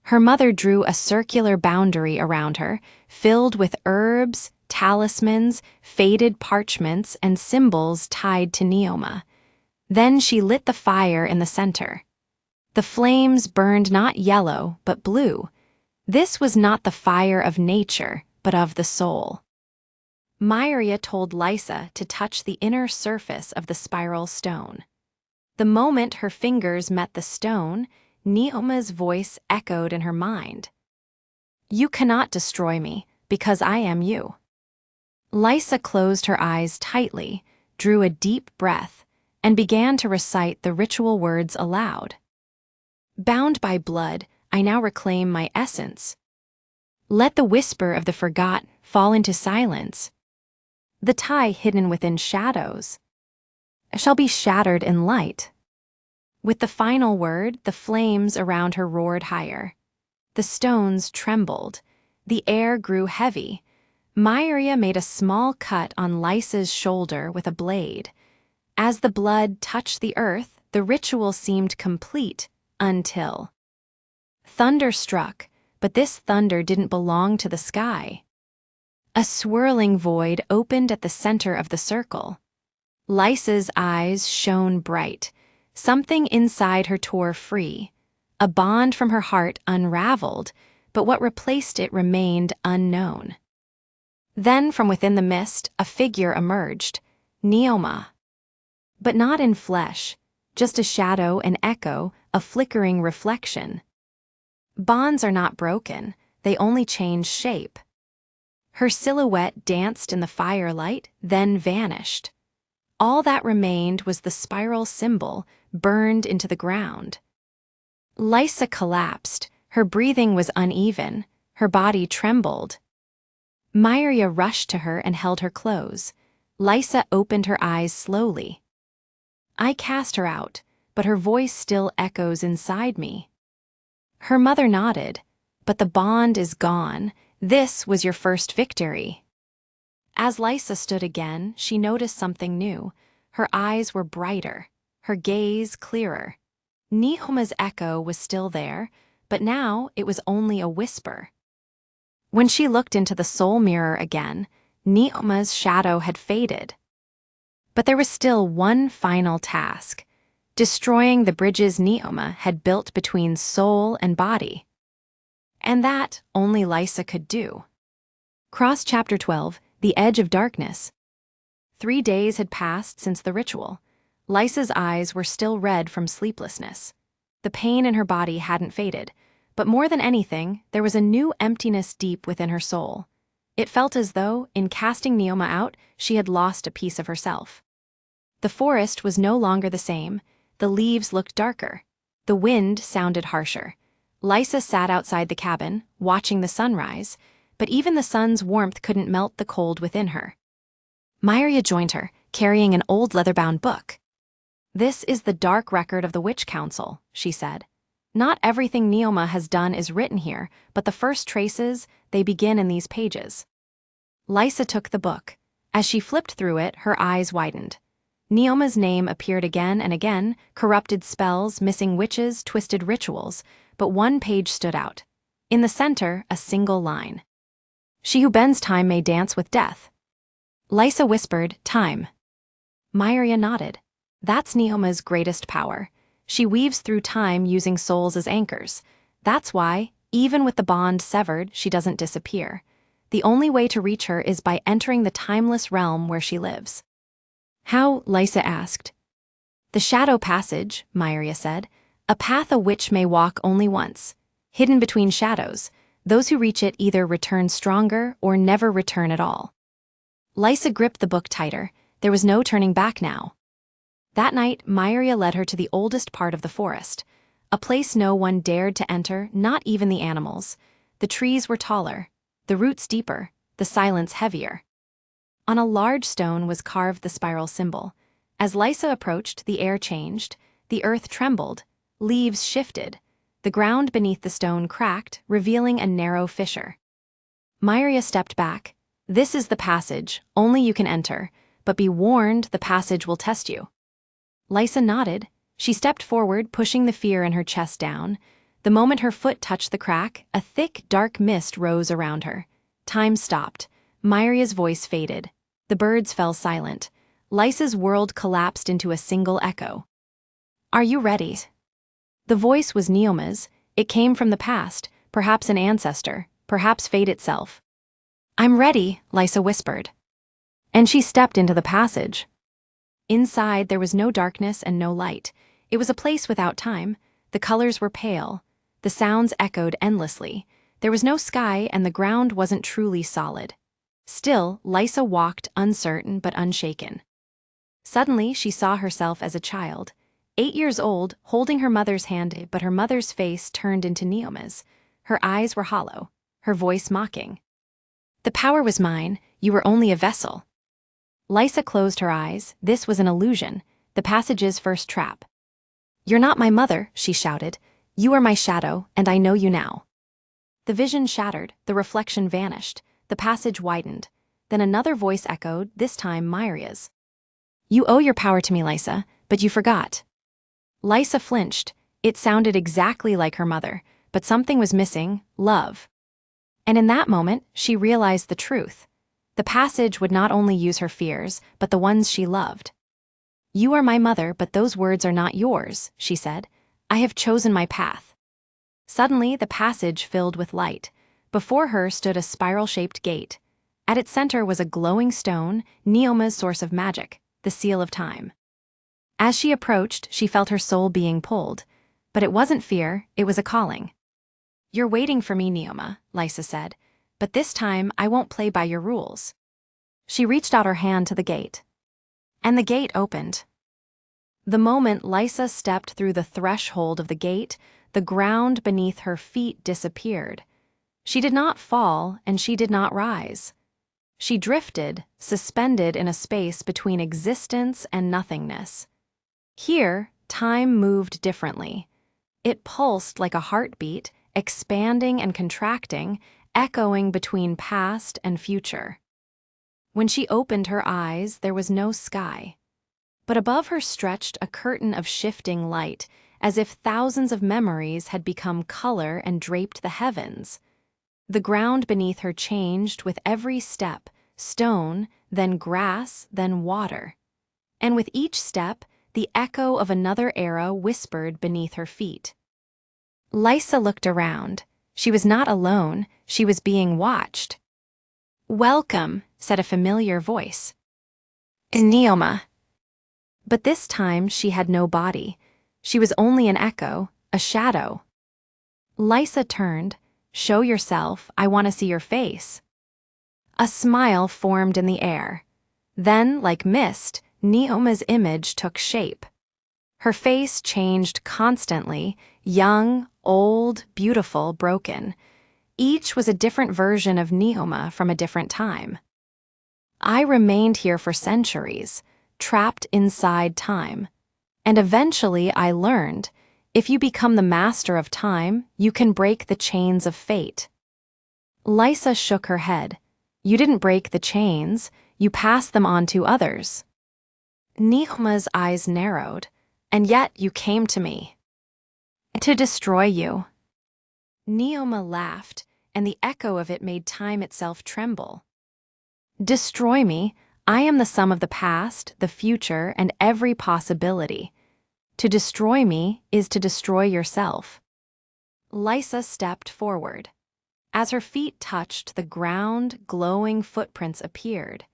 Her mother drew a circular boundary around her, filled with herbs, talismans, faded parchments, and symbols tied to Neoma. Then she lit the fire in the center. The flames burned not yellow, but blue. This was not the fire of nature, but of the soul. Mireya told Lysa to touch the inner surface of the spiral stone. The moment her fingers met the stone, Neoma's voice echoed in her mind. "You cannot destroy me, because I am you." Lysa closed her eyes tightly, drew a deep breath, and began to recite the ritual words aloud. "Bound by blood, I now reclaim my essence. Let the whisper of the forgot fall into silence. The tie hidden within shadows shall be shattered in light." With the final word, the flames around her roared higher. The stones trembled. The air grew heavy. Mireya made a small cut on Lysa's shoulder with a blade. As the blood touched the earth, the ritual seemed complete until thunder struck, but this thunder didn't belong to the sky. A swirling void opened at the center of the circle. Lysa's eyes shone bright. Something inside her tore free. A bond from her heart unraveled, but what replaced it remained unknown. Then, from within the mist, a figure emerged, Neoma. But not in flesh, just a shadow, an echo, a flickering reflection. Bonds are not broken, they only change shape. Her silhouette danced in the firelight, then vanished. All that remained was the spiral symbol, burned into the ground. Lysa collapsed. Her breathing was uneven. Her body trembled. Mireya rushed to her and held her close. Lysa opened her eyes slowly. "I cast her out, but her voice still echoes inside me." Her mother nodded. "But the bond is gone. This was your first victory." As Lysa stood again, she noticed something new. Her eyes were brighter, her gaze clearer. Neoma's echo was still there, but now it was only a whisper. When she looked into the soul mirror again, Neoma's shadow had faded. But there was still one final task, destroying the bridges Neoma had built between soul and body. And that only Lysa could do. Cross Chapter 12, The Edge of Darkness. 3 days had passed since the ritual. Lysa's eyes were still red from sleeplessness. The pain in her body hadn't faded, but more than anything, there was a new emptiness deep within her soul. It felt as though, in casting Neoma out, she had lost a piece of herself. The forest was no longer the same. The leaves looked darker. The wind sounded harsher. Lysa sat outside the cabin, watching the sunrise, but even the sun's warmth couldn't melt the cold within her. Mireya joined her, carrying an old leather-bound book. "This is the dark record of the Witch Council," she said. "Not everything Neoma has done is written here, but the first traces, they begin in these pages." Lysa took the book. As she flipped through it, her eyes widened. Neoma's name appeared again and again, corrupted spells, missing witches, twisted rituals, but one page stood out. In the center, a single line. "She who bends time may dance with death." Lysa whispered, "Time." Mireya nodded. "That's Neoma's greatest power. She weaves through time using souls as anchors. That's why, even with the bond severed, she doesn't disappear. The only way to reach her is by entering the timeless realm where she lives." "How?" Lysa asked. "The Shadow Passage," Mireya said, "a path a witch may walk only once. Hidden between shadows, those who reach it either return stronger or never return at all." Lysa gripped the book tighter. There was no turning back now. That night, Mireya led her to the oldest part of the forest, a place no one dared to enter, not even the animals. The trees were taller, the roots deeper, the silence heavier. On a large stone was carved the spiral symbol. As Lysa approached, the air changed, the earth trembled, leaves shifted. The ground beneath the stone cracked, revealing a narrow fissure. Mireya stepped back. "This is the passage, only you can enter, but be warned, the passage will test you." Lysa nodded. She stepped forward, pushing the fear in her chest down. The moment her foot touched the crack, a thick, dark mist rose around her. Time stopped. Mireya's voice faded. The birds fell silent. Lysa's world collapsed into a single echo. "Are you ready?" The voice was Neoma's. It came from the past, perhaps an ancestor, perhaps fate itself. "I'm ready," Lysa whispered. and she stepped into the passage. Inside, there was no darkness and no light. It was a place without time. The colors were pale. The sounds echoed endlessly. There was no sky, and the ground wasn't truly solid. Still, Lysa walked uncertain but unshaken. Suddenly, she saw herself as a child, 8 years old, holding her mother's hand, but her mother's face turned into Neoma's. Her eyes were hollow, her voice mocking. "The power was mine, you were only a vessel." Lysa closed her eyes. This was an illusion, the passage's first trap. "You're not my mother," she shouted. "You are my shadow, and I know you now." The vision shattered, the reflection vanished, the passage widened. Then another voice echoed, this time Mireya's. "You owe your power to me, Lysa, but you forgot." Lysa flinched. It sounded exactly like her mother, but something was missing: love. And in that moment, she realized the truth. The passage would not only use her fears, but the ones she loved. "You are my mother, but those words are not yours," she said. "I have chosen my path." Suddenly, the passage filled with light. Before her stood a spiral-shaped gate. At its center was a glowing stone, Neoma's source of magic, the seal of time. As she approached, she felt her soul being pulled. But it wasn't fear, it was a calling. "You're waiting for me, Neoma," Lysa said. "But this time, I won't play by your rules." She reached out her hand to the gate. And the gate opened. The moment Lysa stepped through the threshold of the gate, the ground beneath her feet disappeared. She did not fall, and she did not rise. She drifted, suspended in a space between existence and nothingness. Here, time moved differently. It pulsed like a heartbeat, expanding and contracting, echoing between past and future. When she opened her eyes, there was no sky. But above her stretched a curtain of shifting light, as if thousands of memories had become color and draped the heavens. The ground beneath her changed with every step, stone, then grass, then water. And with each step, the echo of another era whispered beneath her feet. Lysa looked around. She was not alone, she was being watched. "Welcome," said a familiar voice. "Neoma." But this time she had no body. She was only an echo, a shadow. Lysa turned. "Show yourself, I want to see your face." A smile formed in the air. Then, like mist, Neoma's image took shape. Her face changed constantly, young, old, beautiful, broken. Each was a different version of Neoma from a different time. I remained here for centuries, trapped inside time. And eventually I learned, if you become the master of time, you can break the chains of fate. Lysa shook her head. "You didn't break the chains, you passed them on to others." Neoma's eyes narrowed. "And yet you came to me." "To destroy you." Neoma laughed, and the echo of it made time itself tremble. "Destroy me? I am the sum of the past, the future, and every possibility. To destroy me is to destroy yourself." Lysa stepped forward. As her feet touched the ground, glowing footprints appeared.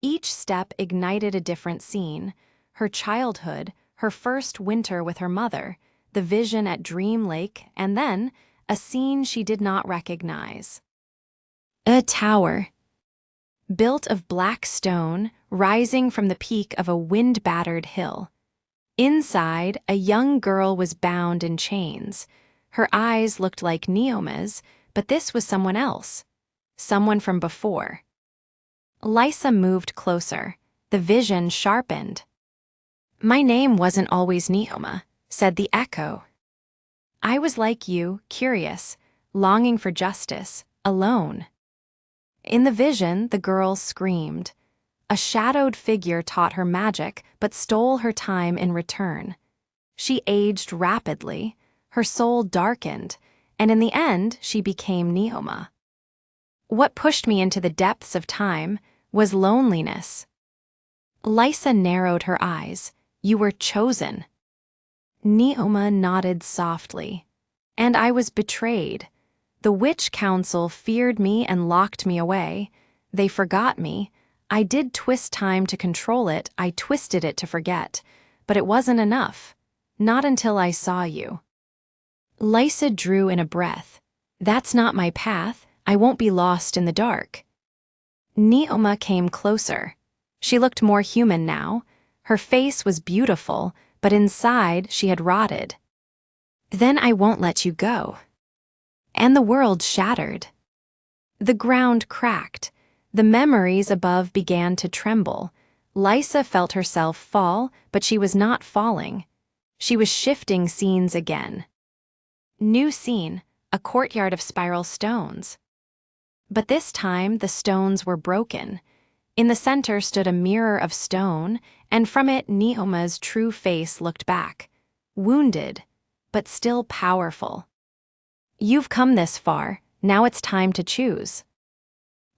Each step ignited a different scene: her childhood, her first winter with her mother, the vision at Dream Lake, and then a scene she did not recognize. A tower, built of black stone, rising from the peak of a wind-battered hill. Inside, a young girl was bound in chains. Her eyes looked like Neoma's, but this was someone else. Someone from before. Lysa moved closer. The vision sharpened. "My name wasn't always Neoma," said the echo. "I was like you, curious, longing for justice, alone." In the vision, the girl screamed. A shadowed figure taught her magic, but stole her time in return. She aged rapidly, her soul darkened, and in the end, she became Neoma. What pushed me into the depths of time was loneliness. Lysa narrowed her eyes. "You were chosen." Neoma nodded softly. "And I was betrayed. The witch council feared me and locked me away. They forgot me. I did twist time to control it, I twisted it to forget, but it wasn't enough. Not until I saw you. Lysa drew in a breath. That's not my path, I won't be lost in the dark. Neoma came closer. She looked more human now. Her face was beautiful, but inside she had rotted. Then I won't let you go. And the world shattered. The ground cracked. The memories above began to tremble. Lysa felt herself fall, but she was not falling. She was shifting scenes again. New scene, a courtyard of spiral stones. But this time the stones were broken. In the center stood a mirror of stone, and from it Neoma's true face looked back. Wounded, but still powerful. You've come this far, now it's time to choose.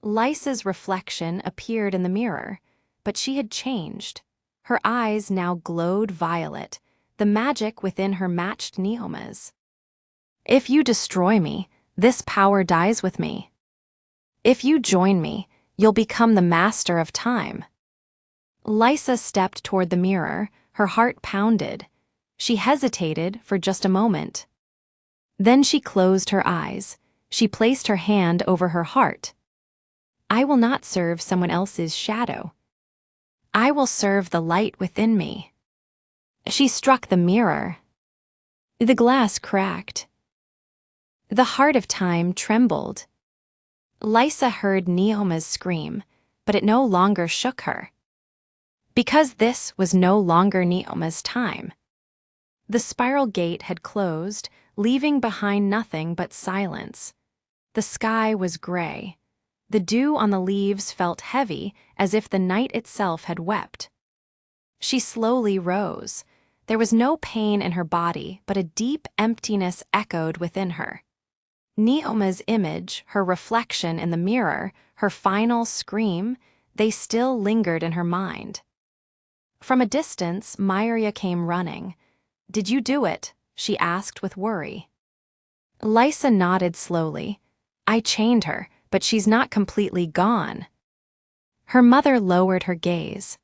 Lysa's reflection appeared in the mirror, but she had changed. Her eyes now glowed violet. The magic within her matched Neoma's. If you destroy me, this power dies with me. If you join me, you'll become the master of time. Lysa stepped toward the mirror, her heart pounded. She hesitated for just a moment. Then she closed her eyes. She placed her hand over her heart. I will not serve someone else's shadow. I will serve the light within me. She struck the mirror. The glass cracked. The heart of time trembled. Lysa heard Neoma's scream, but it no longer shook her. Because this was no longer Neoma's time. The spiral gate had closed, leaving behind nothing but silence. The sky was gray. The dew on the leaves felt heavy, as if the night itself had wept. She slowly rose. There was no pain in her body, but a deep emptiness echoed within her. Neoma's image, her reflection in the mirror, her final scream, they still lingered in her mind. From a distance, Mireya came running. Did you do it? She asked with worry. Lysa nodded slowly. I chained her, but she's not completely gone. Her mother lowered her gaze.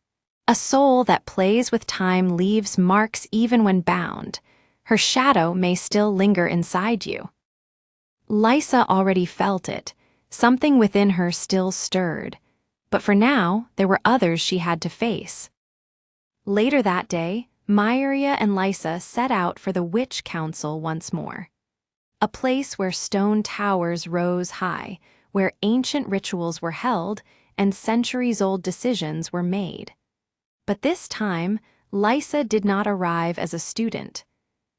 A soul that plays with time leaves marks even when bound. Her shadow may still linger inside you. Lysa already felt it. Something within her still stirred. But for now, there were others she had to face. Later that day, Mireya and Lysa set out for the Witch Council once more. A place where stone towers rose high, where ancient rituals were held and centuries-old decisions were made. But this time, Lysa did not arrive as a student.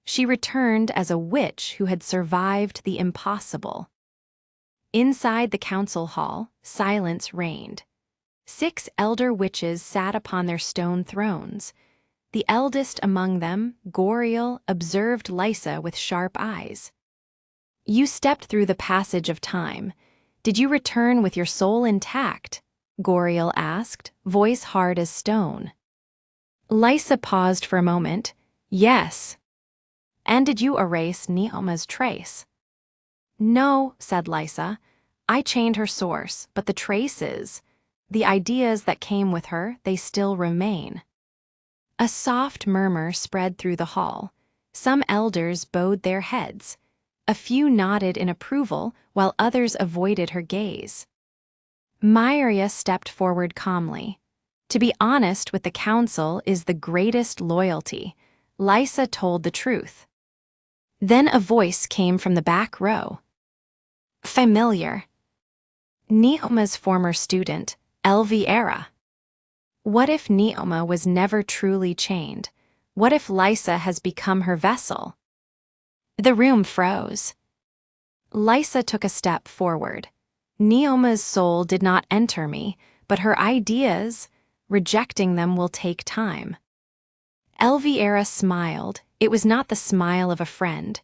She returned as a witch who had survived the impossible. Inside the council hall, silence reigned. 6 elder witches sat upon their stone thrones. The eldest among them, Goriel, observed Lysa with sharp eyes. You stepped through the passage of time. Did you return with your soul intact? Goriel asked, voice hard as stone. Lysa paused for a moment. Yes. And did you erase Neoma's trace? No, said Lysa. I chained her source, but the traces, the ideas that came with her, they still remain. A soft murmur spread through the hall. Some elders bowed their heads. A few nodded in approval, while others avoided her gaze. Mireya stepped forward calmly. To be honest with the council is the greatest loyalty. Lysa told the truth. Then a voice came from the back row. Familiar. Neoma's former student, Lysa. What if Neoma was never truly chained? What if Lysa has become her vessel? The room froze. Lysa took a step forward. Neoma's soul did not enter me, but her ideas, rejecting them will take time. Lysa smiled. It was not the smile of a friend.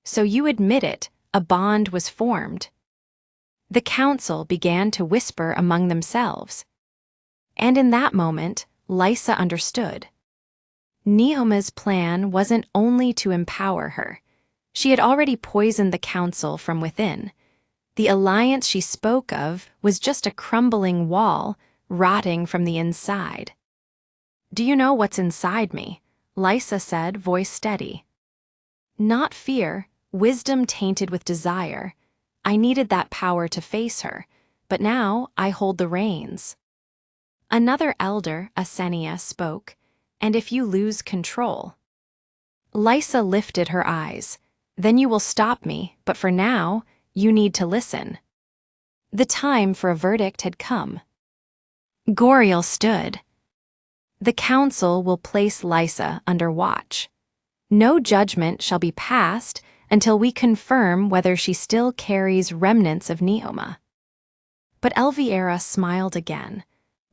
So you admit it, a bond was formed. The council began to whisper among themselves. And in that moment, Lysa understood. Neoma's plan wasn't only to empower her. She had already poisoned the council from within. The alliance she spoke of was just a crumbling wall, rotting from the inside. "Do you know what's inside me?" Lysa said, voice steady. "Not fear, wisdom tainted with desire. I needed that power to face her, but now I hold the reins." Another elder, Asenia, spoke, "And if you lose control?" Lysa lifted her eyes. "Then you will stop me, but for now, you need to listen." The time for a verdict had come. Goriel stood. "The council will place Lysa under watch. No judgment shall be passed until we confirm whether she still carries remnants of Neoma." But Elviera smiled again.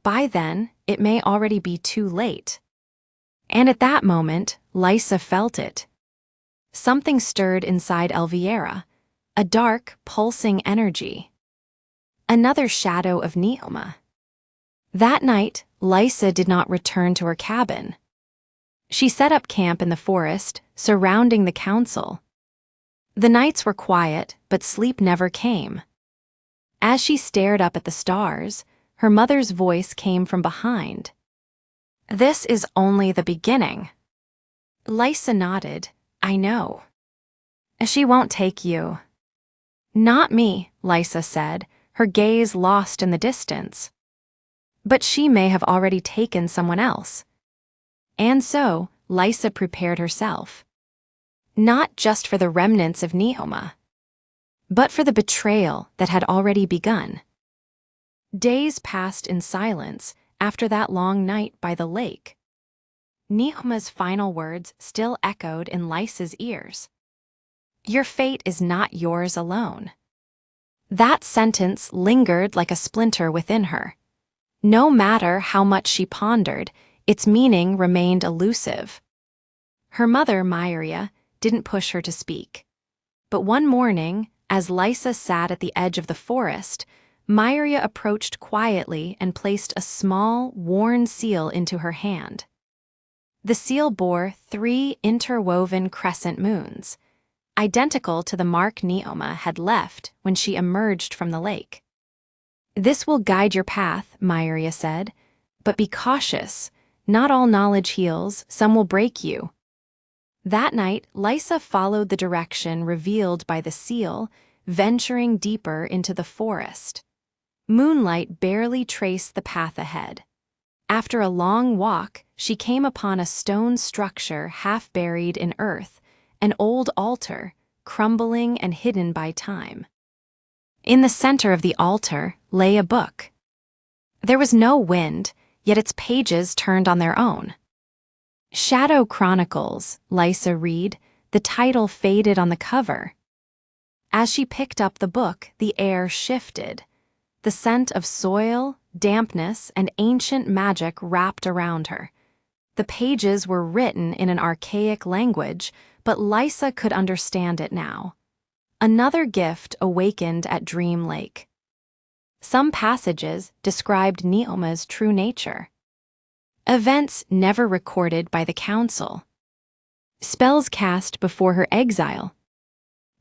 By then, it may already be too late. And at that moment, Lysa felt it. Something stirred inside Elviera, a dark, pulsing energy. Another shadow of Neoma. That night, Lysa did not return to her cabin. She set up camp in the forest, surrounding the council. The nights were quiet, but sleep never came. As she stared up at the stars, her mother's voice came from behind. "This is only the beginning." Lysa nodded. "I know." "She won't take you." "Not me," Lysa said, her gaze lost in the distance. "But she may have already taken someone else." And so, Lysa prepared herself. Not just for the remnants of Neoma, but for the betrayal that had already begun. Days passed in silence after that long night by the lake. Neoma's final words still echoed in Lysa's ears. "Your fate is not yours alone." That sentence lingered like a splinter within her. No matter how much she pondered, its meaning remained elusive. Her mother, Mireya, didn't push her to speak. But one morning, as Lysa sat at the edge of the forest, Mireya approached quietly and placed a small, worn seal into her hand. The seal bore 3 interwoven crescent moons, identical to the mark Neoma had left when she emerged from the lake. "This will guide your path," Mireya said, "but be cautious. Not all knowledge heals, some will break you." That night, Lysa followed the direction revealed by the seal, venturing deeper into the forest. Moonlight barely traced the path ahead. After a long walk, she came upon a stone structure half buried in earth, an old altar, crumbling and hidden by time. In the center of the altar lay a book. There was no wind, yet its pages turned on their own. "Shadow Chronicles," Lysa read, the title faded on the cover. As she picked up the book, the air shifted. The scent of soil, dampness, and ancient magic wrapped around her. The pages were written in an archaic language, but Lysa could understand it now. Another gift awakened at Dream Lake. Some passages described Neoma's true nature. Events never recorded by the council. Spells cast before her exile.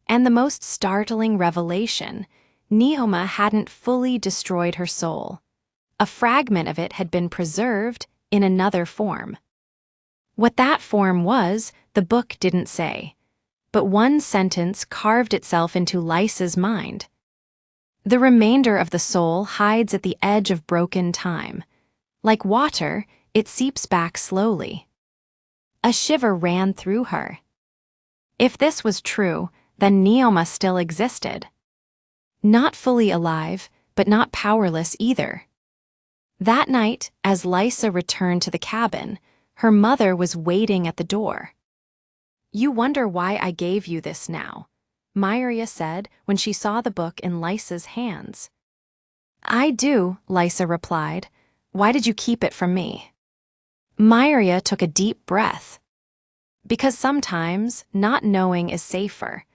And the most startling revelation, Neoma hadn't fully destroyed her soul. A fragment of it had been preserved in another form. What that form was, the book didn't say. But one sentence carved itself into Lysa's mind. "The remainder of the soul hides at the edge of broken time. Like water, it seeps back slowly." A shiver ran through her. If this was true, then Neoma still existed. Not fully alive, but not powerless either. That night, as Lysa returned to the cabin, her mother was waiting at the door. "You wonder why I gave you this now," Mireya said when she saw the book in Lysa's hands. "I do," Lysa replied. "Why did you keep it from me?" Mireya took a deep breath. "Because sometimes not knowing is safer,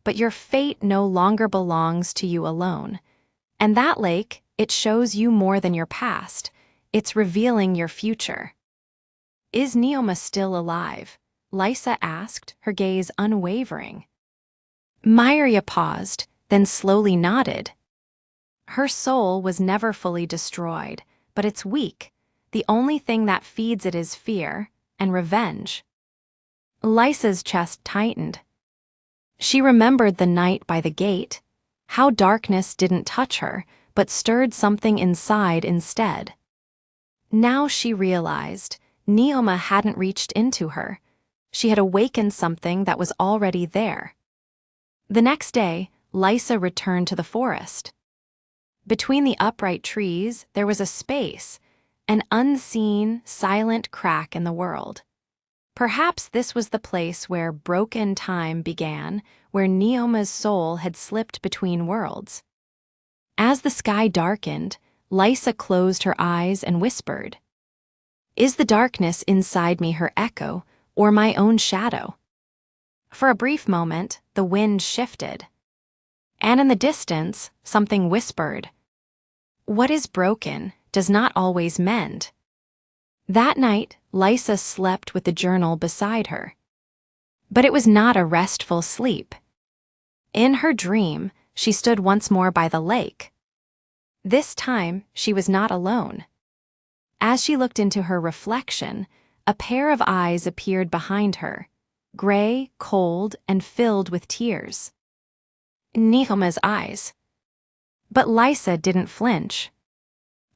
but your fate no longer belongs to you alone. And that lake, it shows you more than your past. It's revealing your future." "Is Neoma still alive?" Lysa asked, her gaze unwavering. Mireya paused, then slowly nodded. Her soul was never fully destroyed, but it's weak. The only thing that feeds it is fear and revenge. Lysa's chest tightened. She remembered the night by the gate, how darkness didn't touch her, but stirred something inside instead. Now she realized Neoma hadn't reached into her. She had awakened something that was already there. The next day, Lysa returned to the forest. Between the upright trees, there was a space, an unseen, silent crack in the world. Perhaps this was the place where broken time began, where Neoma's soul had slipped between worlds. As the sky darkened, Lysa closed her eyes and whispered, "Is the darkness inside me her echo, or my own shadow?" For a brief moment, the wind shifted. And in the distance, something whispered, "What is broken does not always mend." That night, Lysa slept with the journal beside her. But it was not a restful sleep. In her dream, she stood once more by the lake. This time, she was not alone. As she looked into her reflection, a pair of eyes appeared behind her, gray, cold, and filled with tears. Neoma's eyes. But Lysa didn't flinch.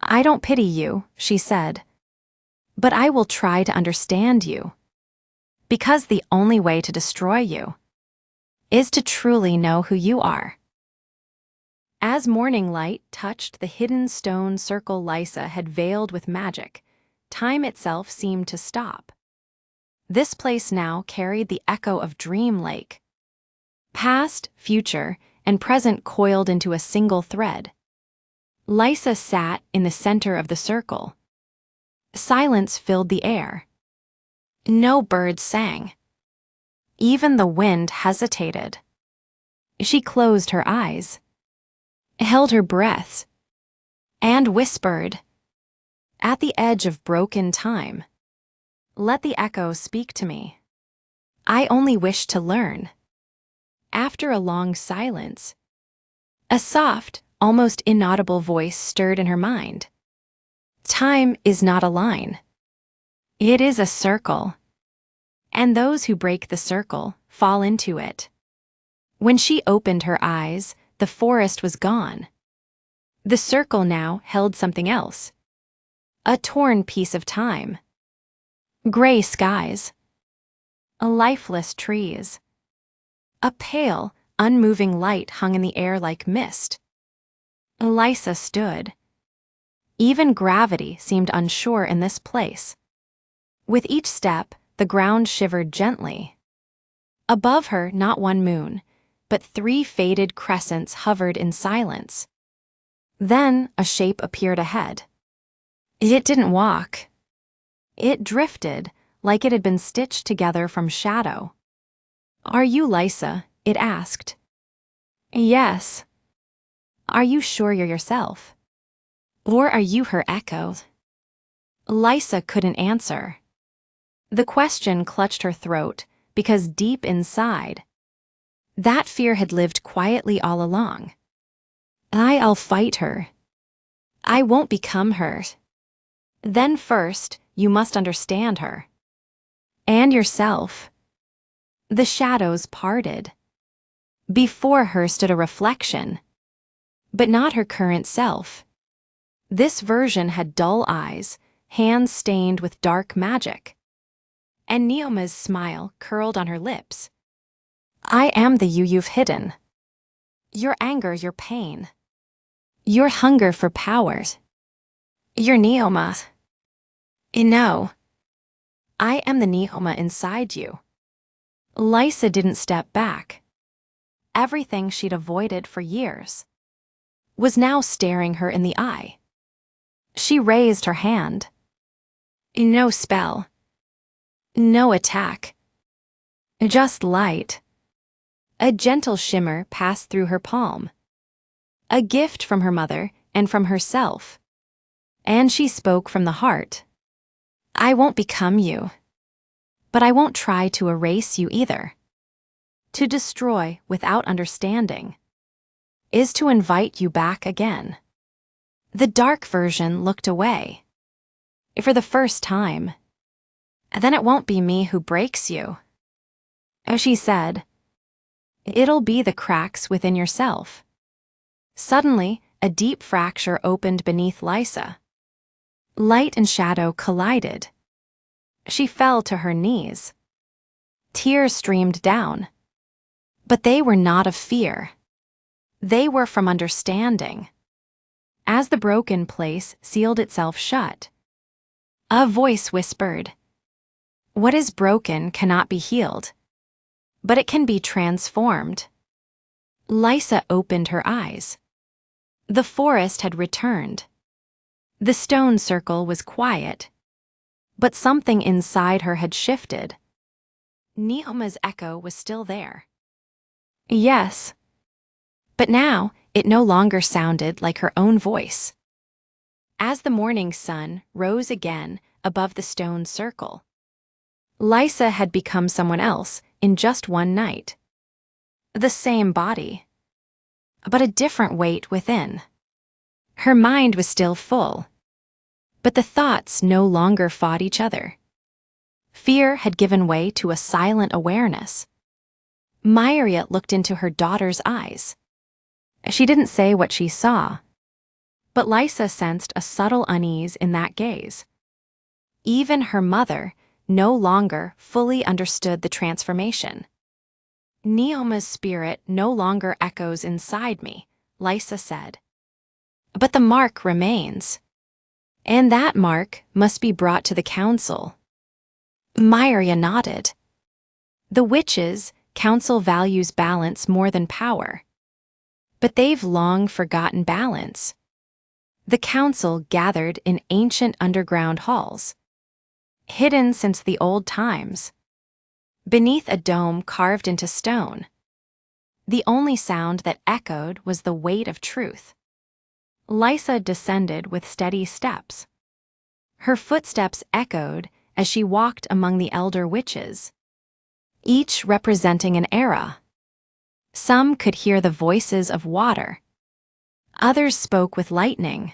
"I don't pity you," she said, "but I will try to understand you. Because the only way to destroy you is to truly know who you are." As morning light touched the hidden stone circle Lysa had veiled with magic, time itself seemed to stop. This place now carried the echo of Dream Lake. Past, future, and present coiled into a single thread. Lysa sat in the center of the circle. Silence filled the air. No bird sang. Even the wind hesitated. She closed her eyes, held her breath, and whispered, "At the edge of broken time, let the echo speak to me. I only wish to learn." After a long silence, a soft, almost inaudible voice stirred in her mind. "Time is not a line. It is a circle. And those who break the circle fall into it." When she opened her eyes, the forest was gone. The circle now held something else. A torn piece of time. Gray skies. Lifeless trees. A pale, unmoving light hung in the air like mist. Lysa stood. Even gravity seemed unsure in this place. With each step, the ground shivered gently. Above her, not one moon, but 3 faded crescents hovered in silence. Then a shape appeared ahead. It didn't walk. It drifted, like it had been stitched together from shadow. "Are you Lysa?" it asked. "Yes." "Are you sure you're yourself? Or are you her echo?" Lysa couldn't answer. The question clutched her throat, because deep inside, that fear had lived quietly all along. I'll fight her. I won't become her. Then first, you must understand her. And yourself." The shadows parted. Before her stood a reflection, but not her current self. This version had dull eyes, hands stained with dark magic. And Neoma's smile curled on her lips. "I am the you you've hidden. Your anger, your pain. Your hunger for power. You're Neoma. No. I am the Neoma inside you." Lysa didn't step back. Everything she'd avoided for years was now staring her in the eye. She raised her hand. No spell. No attack. Just light. A gentle shimmer passed through her palm. A gift from her mother and from herself. And she spoke from the heart. "I won't become you. But I won't try to erase you either. To destroy without understanding is to invite you back again." The dark version looked away. For the first time. Then it won't be me who breaks you. She said, it'll be the cracks within yourself. Suddenly, a deep fracture opened beneath Lysa. Light and shadow collided. She fell to her knees. Tears streamed down. But they were not of fear. They were from understanding. As the broken place sealed itself shut, a voice whispered, what is broken cannot be healed, but it can be transformed. Lysa opened her eyes. The forest had returned. The stone circle was quiet, but something inside her had shifted. Neoma's echo was still there. Yes, but now it no longer sounded like her own voice. As the morning sun rose again above the stone circle, Lysa had become someone else in just one night. The same body, but a different weight within. Her mind was still full, but the thoughts no longer fought each other. Fear had given way to a silent awareness. Mireya looked into her daughter's eyes. She didn't say what she saw, but Lysa sensed a subtle unease in that gaze. Even her mother no longer fully understood the transformation. Neoma's spirit no longer echoes inside me, Lysa said. But the mark remains. And that mark must be brought to the council. Mireya nodded. The witches' council values balance more than power. But they've long forgotten balance. The council gathered in ancient underground halls, hidden since the old times, beneath a dome carved into stone. The only sound that echoed was the weight of truth. Lysa descended with steady steps. Her footsteps echoed as she walked among the elder witches, each representing an era. Some could hear the voices of water. Others spoke with lightning.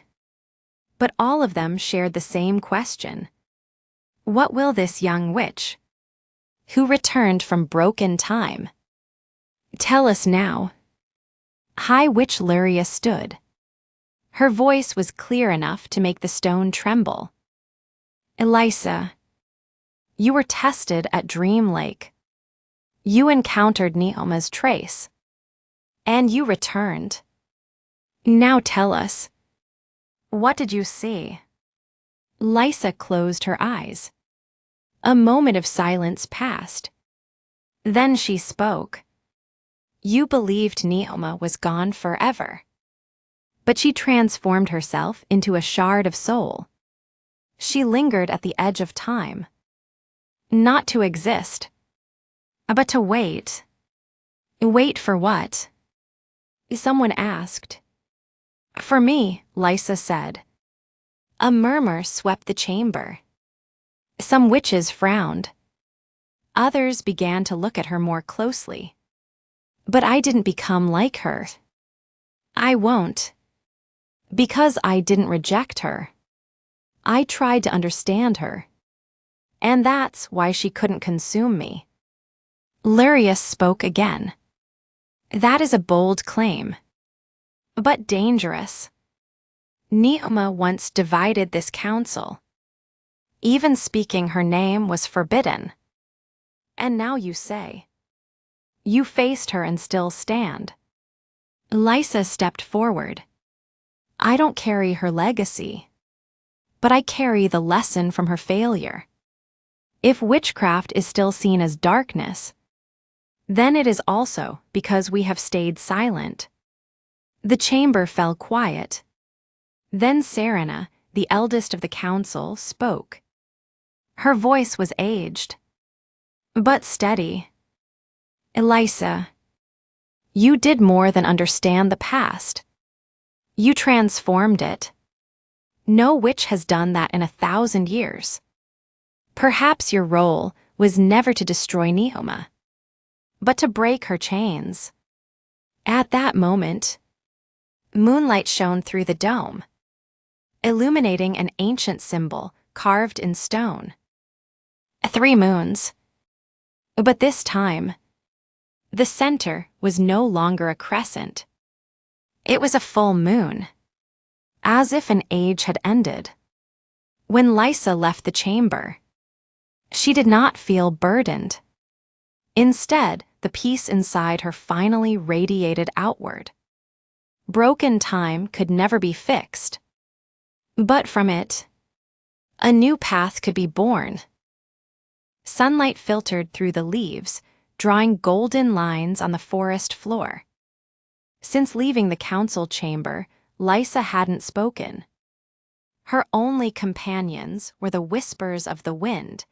But all of them shared the same question. What will this young witch, who returned from broken time, tell us now? High Witch Lysa stood. Her voice was clear enough to make the stone tremble. Lysa, you were tested at Dream Lake. You encountered Neoma's trace, and you returned. Now tell us, what did you see? Lysa closed her eyes. A moment of silence passed. Then she spoke. You believed Neoma was gone forever. But she transformed herself into a shard of soul. She lingered at the edge of time. Not to exist, but to wait. Wait for what? Someone asked. For me, Lysa said. A murmur swept the chamber. Some witches frowned. Others began to look at her more closely. But I didn't become like her. I won't. Because I didn't reject her. I tried to understand her. And that's why she couldn't consume me. Lysa spoke again. That is a bold claim, but dangerous. Neoma once divided this council. Even speaking her name was forbidden. And now you say, you faced her and still stand. Lysa stepped forward. I don't carry her legacy, but I carry the lesson from her failure. If witchcraft is still seen as darkness, then it is also because we have stayed silent. The chamber fell quiet. Then Serena, the eldest of the council, spoke. Her voice was aged, but steady. Lysa, you did more than understand the past. You transformed it. No witch has done that in 1,000 years. Perhaps your role was never to destroy Neoma, but to break her chains. At that moment, moonlight shone through the dome. illuminating an ancient symbol carved in stone. 3 moons. But this time, the center was no longer a crescent. It was a full moon, as if an age had ended. When Lysa left the chamber, she did not feel burdened. Instead, the peace inside her finally radiated outward. Broken time could never be fixed. But from it, a new path could be born. Sunlight filtered through the leaves, drawing golden lines on the forest floor. Since leaving the council chamber, Lysa hadn't spoken. Her only companions were the whispers of the wind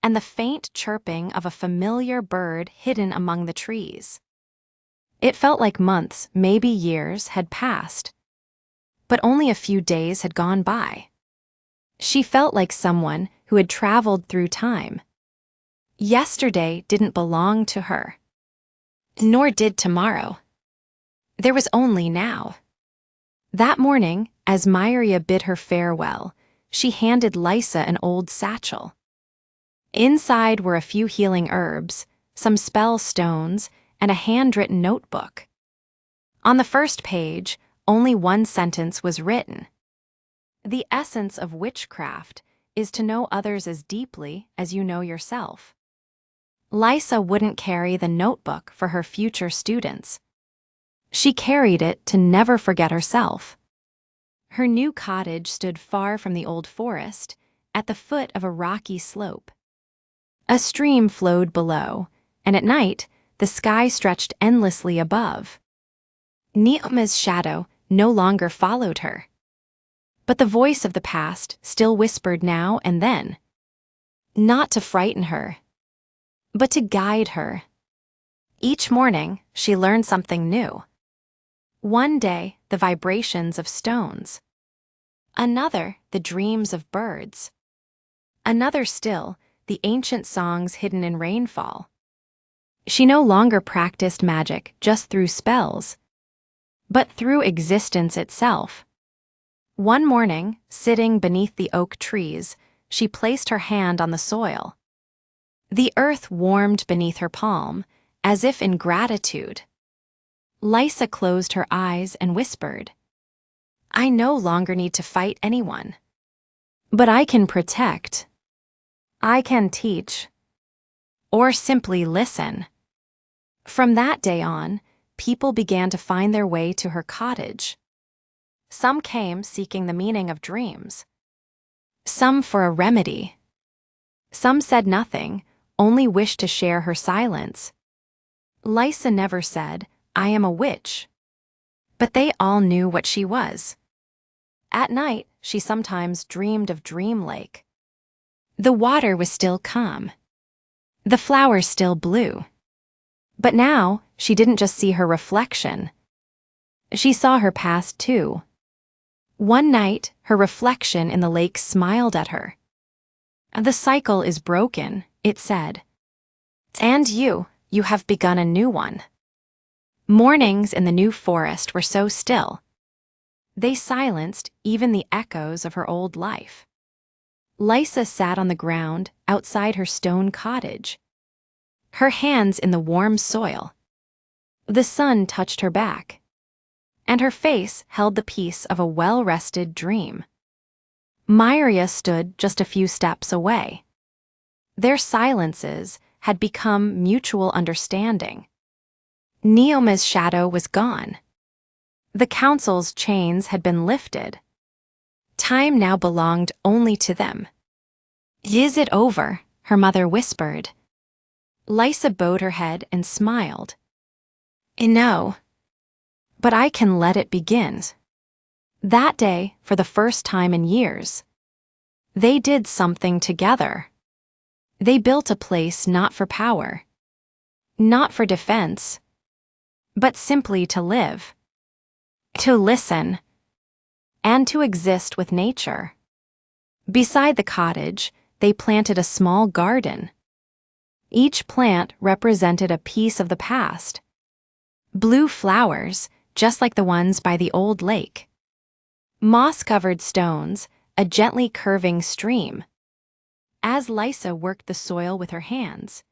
and the faint chirping of a familiar bird hidden among the trees. It felt like months, maybe years, had passed, but only a few days had gone by. She felt like someone who had traveled through time. Yesterday didn't belong to her, nor did tomorrow. There was only now. That morning, as Mireya bid her farewell, she handed Lysa an old satchel. Inside were a few healing herbs, some spell stones, and a handwritten notebook. On the first page, only one sentence was written. The essence of witchcraft is to know others as deeply as you know yourself. Lysa wouldn't carry the notebook for her future students. She carried it to never forget herself. Her new cottage stood far from the old forest, at the foot of a rocky slope. A stream flowed below, and at night, the sky stretched endlessly above. Neoma's shadow no longer followed her. But the voice of the past still whispered now and then, not to frighten her, but to guide her. Each morning, she learned something new. One day, the vibrations of stones. Another, the dreams of birds. Another still, the ancient songs hidden in rainfall. She no longer practiced magic just through spells, but through existence itself. One morning, sitting beneath the oak trees, she placed her hand on the soil. The earth warmed beneath her palm, as if in gratitude. Lysa closed her eyes and whispered, "I no longer need to fight anyone. But I can protect. I can teach. Or simply listen." From that day on, people began to find their way to her cottage. Some came seeking the meaning of dreams. Some for a remedy. Some said nothing, only wished to share her silence. Lysa never said, "I am a witch." But they all knew what she was. At night, she sometimes dreamed of Dream Lake. The water was still calm. The flowers still blew. But now, she didn't just see her reflection. She saw her past too. One night, her reflection in the lake smiled at her. "The cycle is broken," it said. "And you have begun a new one." Mornings in the new forest were so still. They silenced even the echoes of her old life. Lysa sat on the ground outside her stone cottage, her hands in the warm soil. The sun touched her back, and her face held the peace of a well-rested dream. Mireya stood just a few steps away. Their silences had become mutual understanding. Neoma's shadow was gone. The council's chains had been lifted. Time now belonged only to them. "Is it over?" her mother whispered. Lysa bowed her head and smiled. "No, but I can let it begin." That day, for the first time in years, they did something together. They built a place not for power, not for defense, but simply to live, to listen, and to exist with nature. Beside the cottage, they planted a small garden. Each plant represented a piece of the past. Blue flowers, just like the ones by the old lake. Moss-covered stones, a gently curving stream. As Lysa worked the soil with her hands,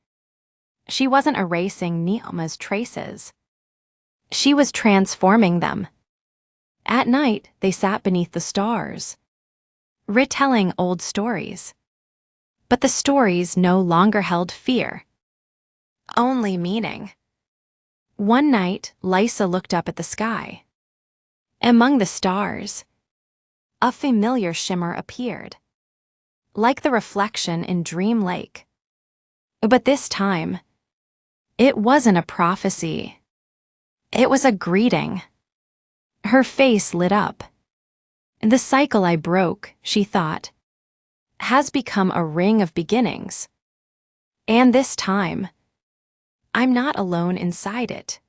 she wasn't erasing Neoma's traces. She was transforming them. At night, they sat beneath the stars, retelling old stories. But the stories no longer held fear, only meaning. One night, Lysa looked up at the sky. Among the stars, a familiar shimmer appeared, like the reflection in Dream Lake. But this time, it wasn't a prophecy. It was a greeting. Her face lit up. The cycle I broke, she thought, has become a ring of beginnings. And this time, I'm not alone inside it.